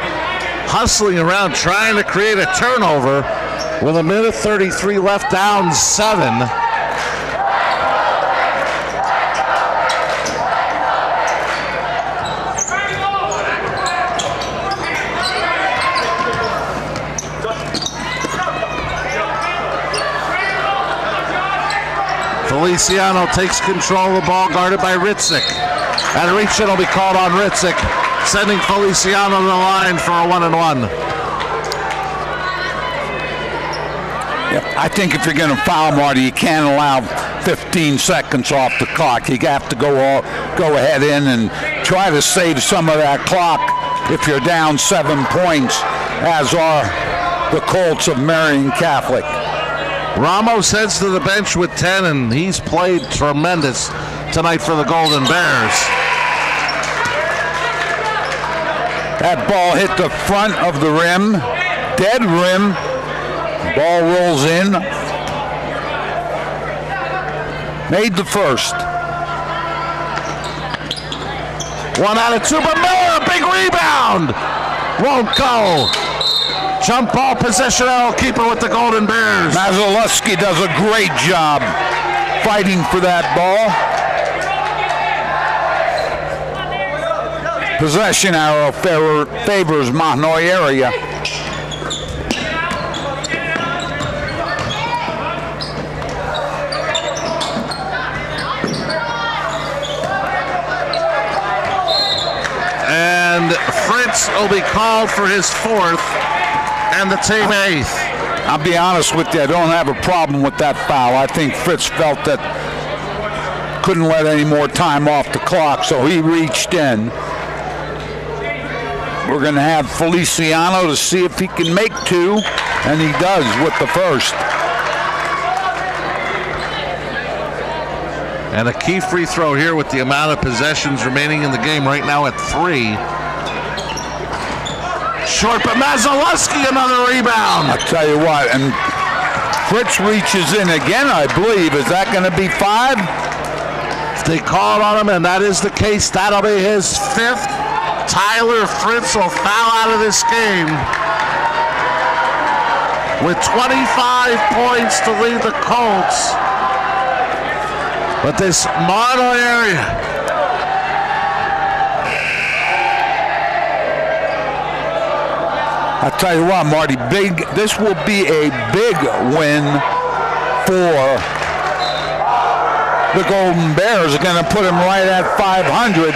hustling around trying to create a turnover with 1:33 left, down 7. Feliciano takes control of the ball, guarded by Ritzik. And a reach in will be called on Ritzik, sending Feliciano to the line for a 1-and-1. Yeah, I think if you're going to foul, Marty, you can't allow 15 seconds off the clock. You have to go ahead in and try to save some of that clock if you're down 7 points, as are the Colts of Marian Catholic. Ramos heads to the bench with 10, and he's played tremendous tonight for the Golden Bears. That ball hit the front of the rim, dead rim. Ball rolls in. Made the first. 1 out of 2, but Miller, a big rebound. Won't go. Jump ball possession, keeper with the Golden Bears. Mazelewski does a great job fighting for that ball. Possession arrow favors Mahanoy area. And Fritz will be called for his 4th. And the team 8th. I'll be honest with you, I don't have a problem with that foul. I think Fritz felt that couldn't let any more time off the clock, so he reached in. We're going to have Feliciano to see if he can make 2, and he does with the first. And a key free throw here with the amount of possessions remaining in the game right now at 3. Short, but Mazelewski, another rebound. I'll tell you what, and Fritz reaches in again, I believe. Is that going to be 5? If they call it on him, and that is the case, that'll be his 5th. Tyler Fritz will foul out of this game with 25 points to lead the Colts. But this Mahanoy area, I'll tell you what, Marty, this will be a big win for the Golden Bears. Are going to put him right at 500.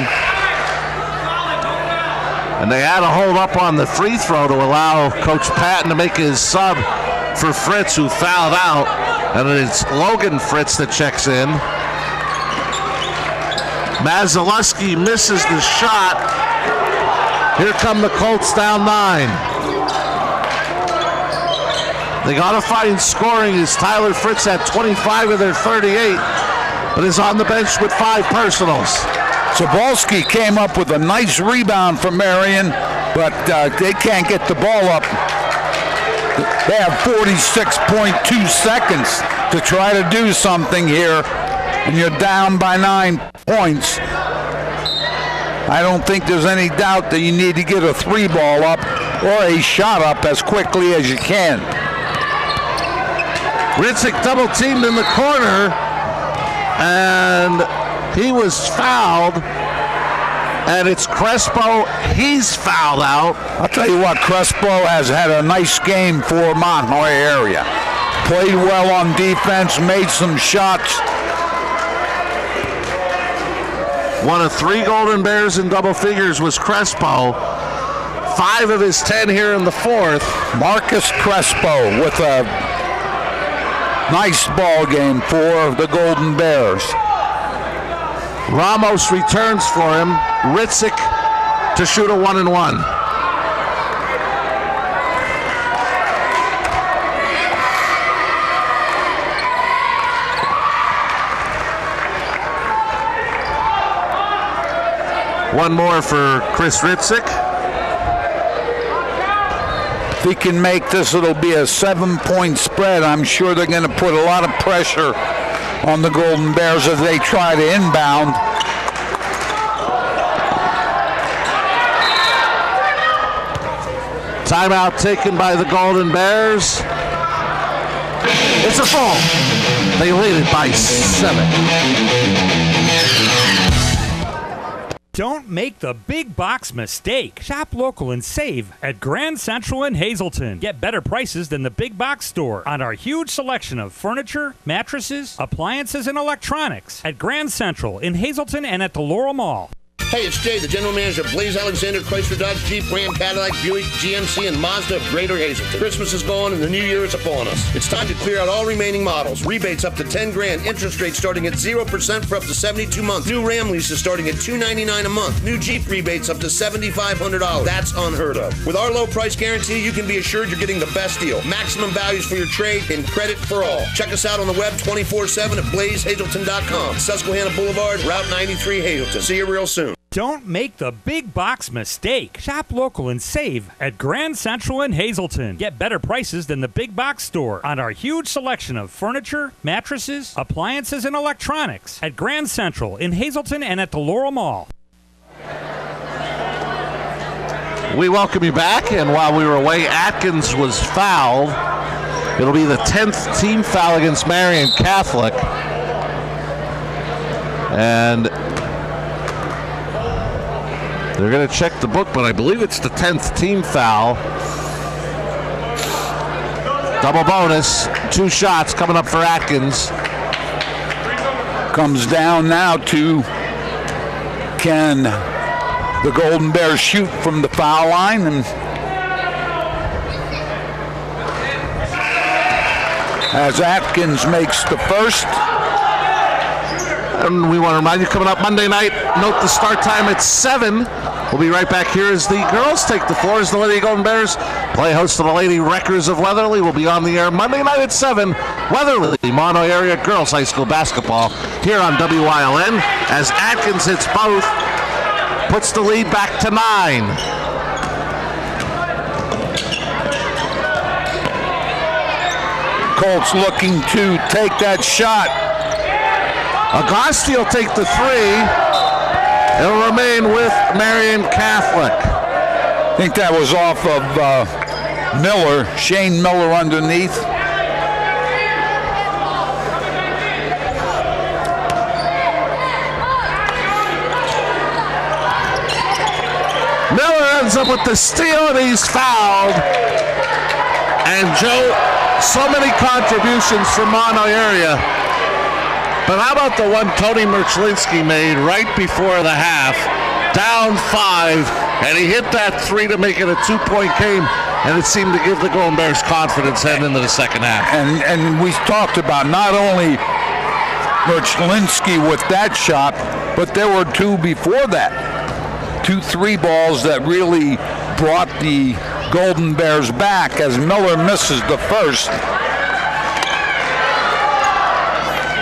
And they had to hold up on the free throw to allow Coach Patton to make his sub for Fritz, who fouled out. And it's Logan Fritz that checks in. Mazelewski misses the shot. Here come the Colts down 9. They got to find scoring as Tyler Fritz had 25 of their 38, but is on the bench with 5 personals. Sobolski came up with a nice rebound from Marian, but they can't get the ball up. They have 46.2 seconds to try to do something here, and you're down by 9 points. I don't think there's any doubt that you need to get a 3-ball up or a shot up as quickly as you can. Ritzik double teamed in the corner, and he was fouled, and it's Crespo. He's fouled out. I'll tell you what, Crespo has had a nice game for Mahanoy area. Played well on defense, made some shots. One of 3 Golden Bears in double figures was Crespo. 5 of his 10 here in the fourth. Marcus Crespo with a nice ball game for the Golden Bears. Ramos returns for him. Ritzik to shoot a 1-and-1. One more for Chris Ritzik. If he can make this, it'll be a 7-point spread. I'm sure they're going to put a lot of pressure on the Golden Bears as they try to inbound. Timeout taken by the Golden Bears. It's a fall. They lead it by 7. Don't make the big box mistake. Shop local and save at Grand Central in Hazleton. Get better prices than the big box store on our huge selection of furniture, mattresses, appliances, and electronics at Grand Central in Hazleton and at the Laurel Mall. Hey, it's Jay, the general manager of Blaze Alexander Chrysler Dodge Jeep Ram Cadillac Buick GMC and Mazda of Greater Hazleton. Christmas is gone and the new year is upon us. It's time to clear out all remaining models. Rebates up to $10,000. Interest rates starting at 0% for up to 72 months. New Ram leases starting at $299 a month. New Jeep rebates up to $7,500. That's unheard of. With our low price guarantee, you can be assured you're getting the best deal. Maximum values for your trade and credit for all. Check us out on the web 24/7 at blazehazleton.com. Susquehanna Boulevard, Route 93, Hazleton. See you real soon. Don't make the big box mistake. Shop local and save at Grand Central in Hazleton. Get better prices than the big box store on our huge selection of furniture, mattresses, appliances, and electronics at Grand Central in Hazleton and at the Laurel Mall. We welcome you back, and while we were away, Atkins was fouled. It'll be the 10th team foul against Marian Catholic. And they're going to check the book, but I believe it's the 10th team foul. Double bonus, 2 shots coming up for Atkins. Comes down now to, can the Golden Bears shoot from the foul line? And as Atkins makes the first. And we want to remind you, coming up Monday night, note the start time at 7. We'll be right back here as the girls take the floor as the Lady Golden Bears play host to the Lady Wreckers of Weatherly. We'll be on the air Monday night at 7. Weatherly, Mahanoy area girls high school basketball here on WYLN as Atkins hits both, puts the lead back to 9. Colts looking to take that shot. Agosti will take the 3. It'll remain with Marian Catholic. I think that was off of Miller, Shane Miller underneath. Miller ends up with the steal, and he's fouled. And Joe, so many contributions from Mahanoy area. But how about the one Tony Merchlinsky made right before the half? Down 5, and he hit that 3 to make it a 2-point game, and it seemed to give the Golden Bears confidence heading into the second half. And we talked about not only Merchlinsky with that shot, but there were 2 before that. 2 3 balls that really brought the Golden Bears back as Miller misses the first.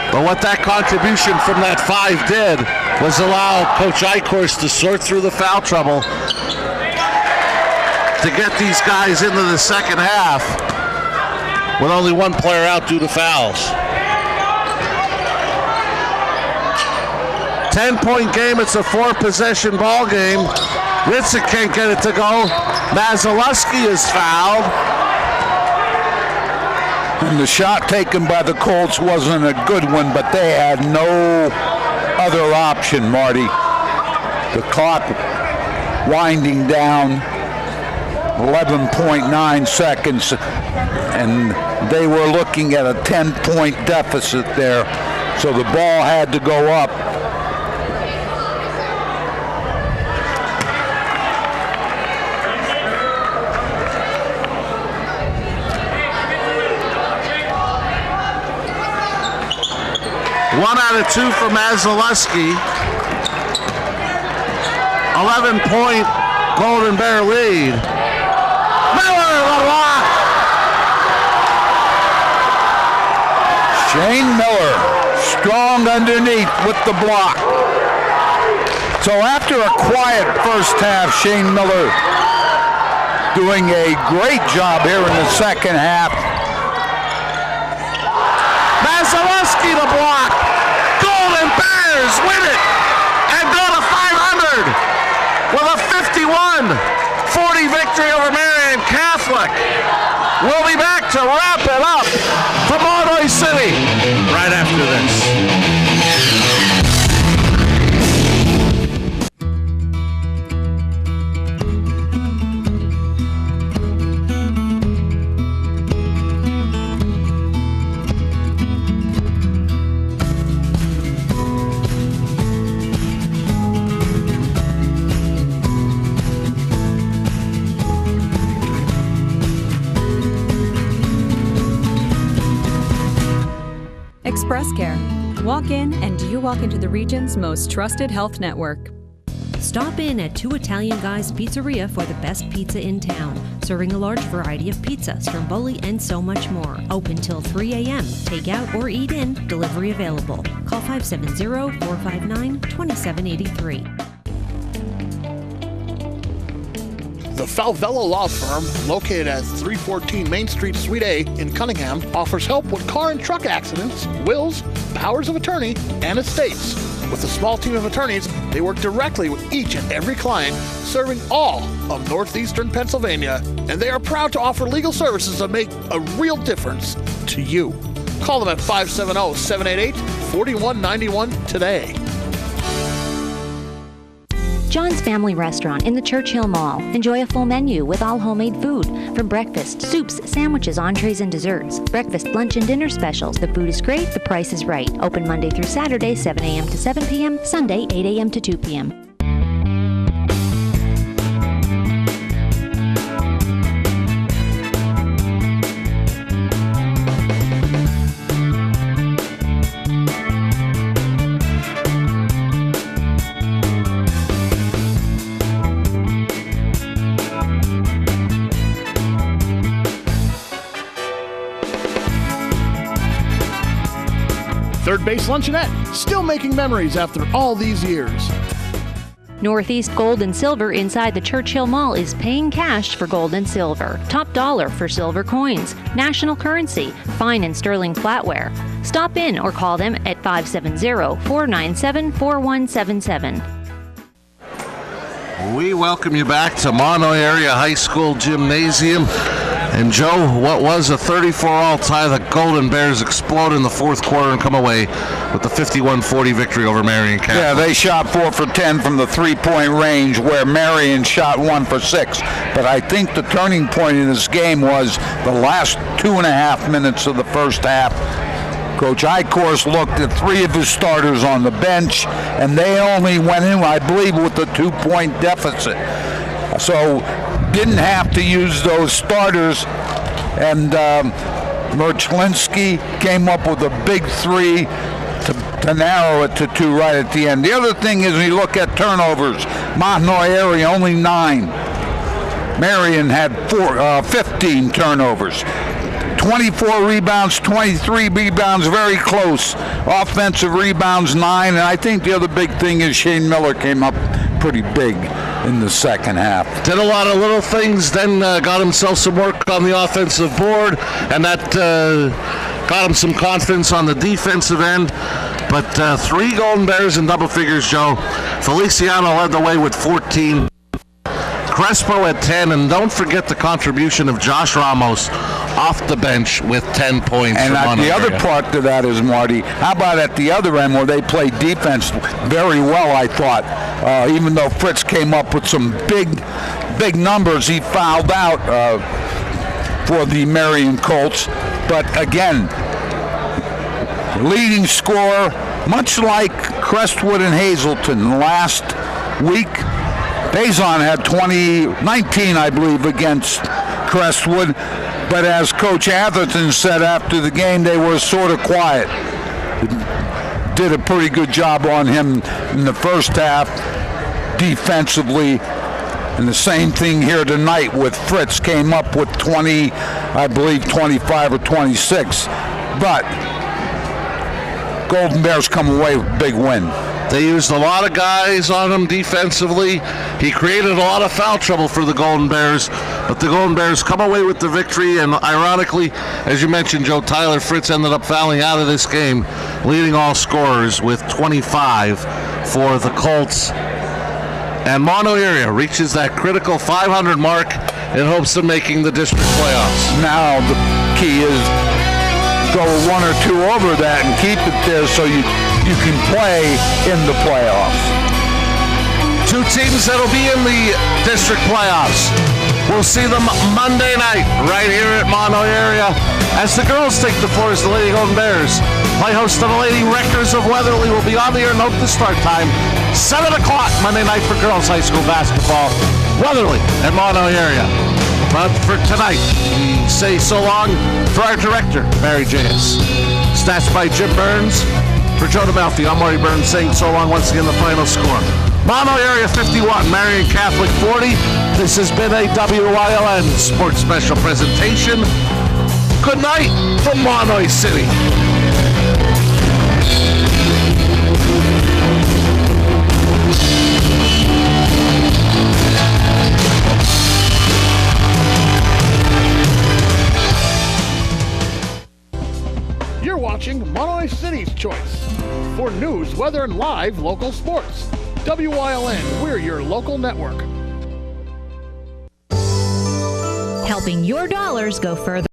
But what that contribution from that 5 did was allow Coach Eichhorst to sort through the foul trouble to get these guys into the second half with only 1 player out due to fouls. 10-point game, it's a 4-possession ball game. Ritzik can't get it to go. Mazalewski is fouled. And the shot taken by the Colts wasn't a good one, but they had no other option, Marty. The clock winding down, 11.9 seconds, and they were looking at a 10-point deficit there, so the ball had to go up. One out of two for Mazeluski. 11-point Golden Bear lead. Miller, the block. Shane Miller, strong underneath with the block. So after a quiet first half, Shane Miller doing a great job here in the second half. Mazeluski the block. Golden Bears win it and go to 500 with a 51-40 victory over Marian Catholic. We'll be back to wrap it up from Mahanoy City right after this. Express Care. Walk in and you walk into the region's most trusted health network. Stop in at Two Italian Guys Pizzeria for the best pizza in town, serving a large variety of pizza, stromboli, and so much more. Open till 3 a.m. Take out or eat in, delivery available. Call 570-459-2783. The Falvello Law Firm, located at 314 Main Street, Suite A in Cunningham, offers help with car and truck accidents, wills, powers of attorney, and estates. With a small team of attorneys, they work directly with each and every client, serving all of northeastern Pennsylvania, and they are proud to offer legal services that make a real difference to you. Call them at 570-788-4191 today. John's Family Restaurant in the Churchill Mall. Enjoy a full menu with all homemade food. From breakfast, soups, sandwiches, entrees, and desserts. Breakfast, lunch, and dinner specials. The food is great, the price is right. Open Monday through Saturday, 7 a.m. to 7 p.m., Sunday, 8 a.m. to 2 p.m. Third Base Luncheonette, still making memories after all these years. Northeast Gold and Silver inside the Churchill Mall is paying cash for gold and silver. Top dollar for silver coins. National currency. Fine and sterling flatware. Stop in or call them at 570-497-4177. We welcome you back to Mahanoy Area High School Gymnasium. And Joe, what was a 34-all tie, the Golden Bears explode in the fourth quarter and come away with the 51-40 victory over Marian Catholic. Yeah, they shot 4 for 10 from the three-point range, where Marian shot 1 for 6. But I think the turning point in this game was the last 2.5 minutes of the first half. Coach Eichhorst looked at 3 of his starters on the bench, and they only went in, I believe, with a 2-point deficit. So didn't have to use those starters, and Merchlinsky came up with a big 3 to narrow it to 2 right at the end. The other thing is, when you look at turnovers, Mahanoy area only 9. Marian had 15 turnovers. 24 rebounds, 23 rebounds, very close. Offensive rebounds, 9, and I think the other big thing is Shane Miller came up pretty big in the second half. Did a lot of little things, then got himself some work on the offensive board, and that got him some confidence on the defensive end. But 3 Golden Bears in double figures, Joe. Feliciano led the way with 14. Crespo at 10, and don't forget the contribution of Josh Ramos off the bench with 10 points. And the other part to that is, Marty, how about at the other end where they played defense very well, I thought. Even though Fritz came up with some big numbers, he fouled out for the Marian Colts. But again, leading scorer, much like Crestwood and Hazleton last week. Bazon had 19, I believe, against Crestwood. But as Coach Atherton said after the game, they were sort of quiet. Did a pretty good job on him in the first half defensively. And the same thing here tonight with Fritz, came up with 20, I believe 25 or 26. But Golden Bears come away with a big win. They used a lot of guys on him defensively. He created a lot of foul trouble for the Golden Bears, but the Golden Bears come away with the victory. And ironically, as you mentioned, Joe, Tyler Fritz ended up fouling out of this game, leading all scorers with 25 for the Colts. And Mahanoy area reaches that critical 500 mark in hopes of making the district playoffs. Now the key is go one or two over that and keep it there so you can play in the playoffs. Two teams that'll be in the district playoffs. We'll see them Monday night right here at Mahanoy area as the girls take the floors. The Lady Golden Bears play host to the Lady Wreckers of Weatherly. Will be on the air. Note the start time, 7 o'clock Monday night for girls high school basketball. Weatherly at Mahanoy area. But for tonight, we say so long for our director, Mary J.S. Stats by Jim Burns. For Joe DeMalfi, I'm Marty Burns saying so long. Once again, the final score. Mahanoy area 51, Marian Catholic 40. This has been a WYLN Sports Special presentation. Good night from Mahanoy City. You're watching Mahanoy City's Choice. For news, weather, and live local sports. WYLN, we're your local network. Helping your dollars go further.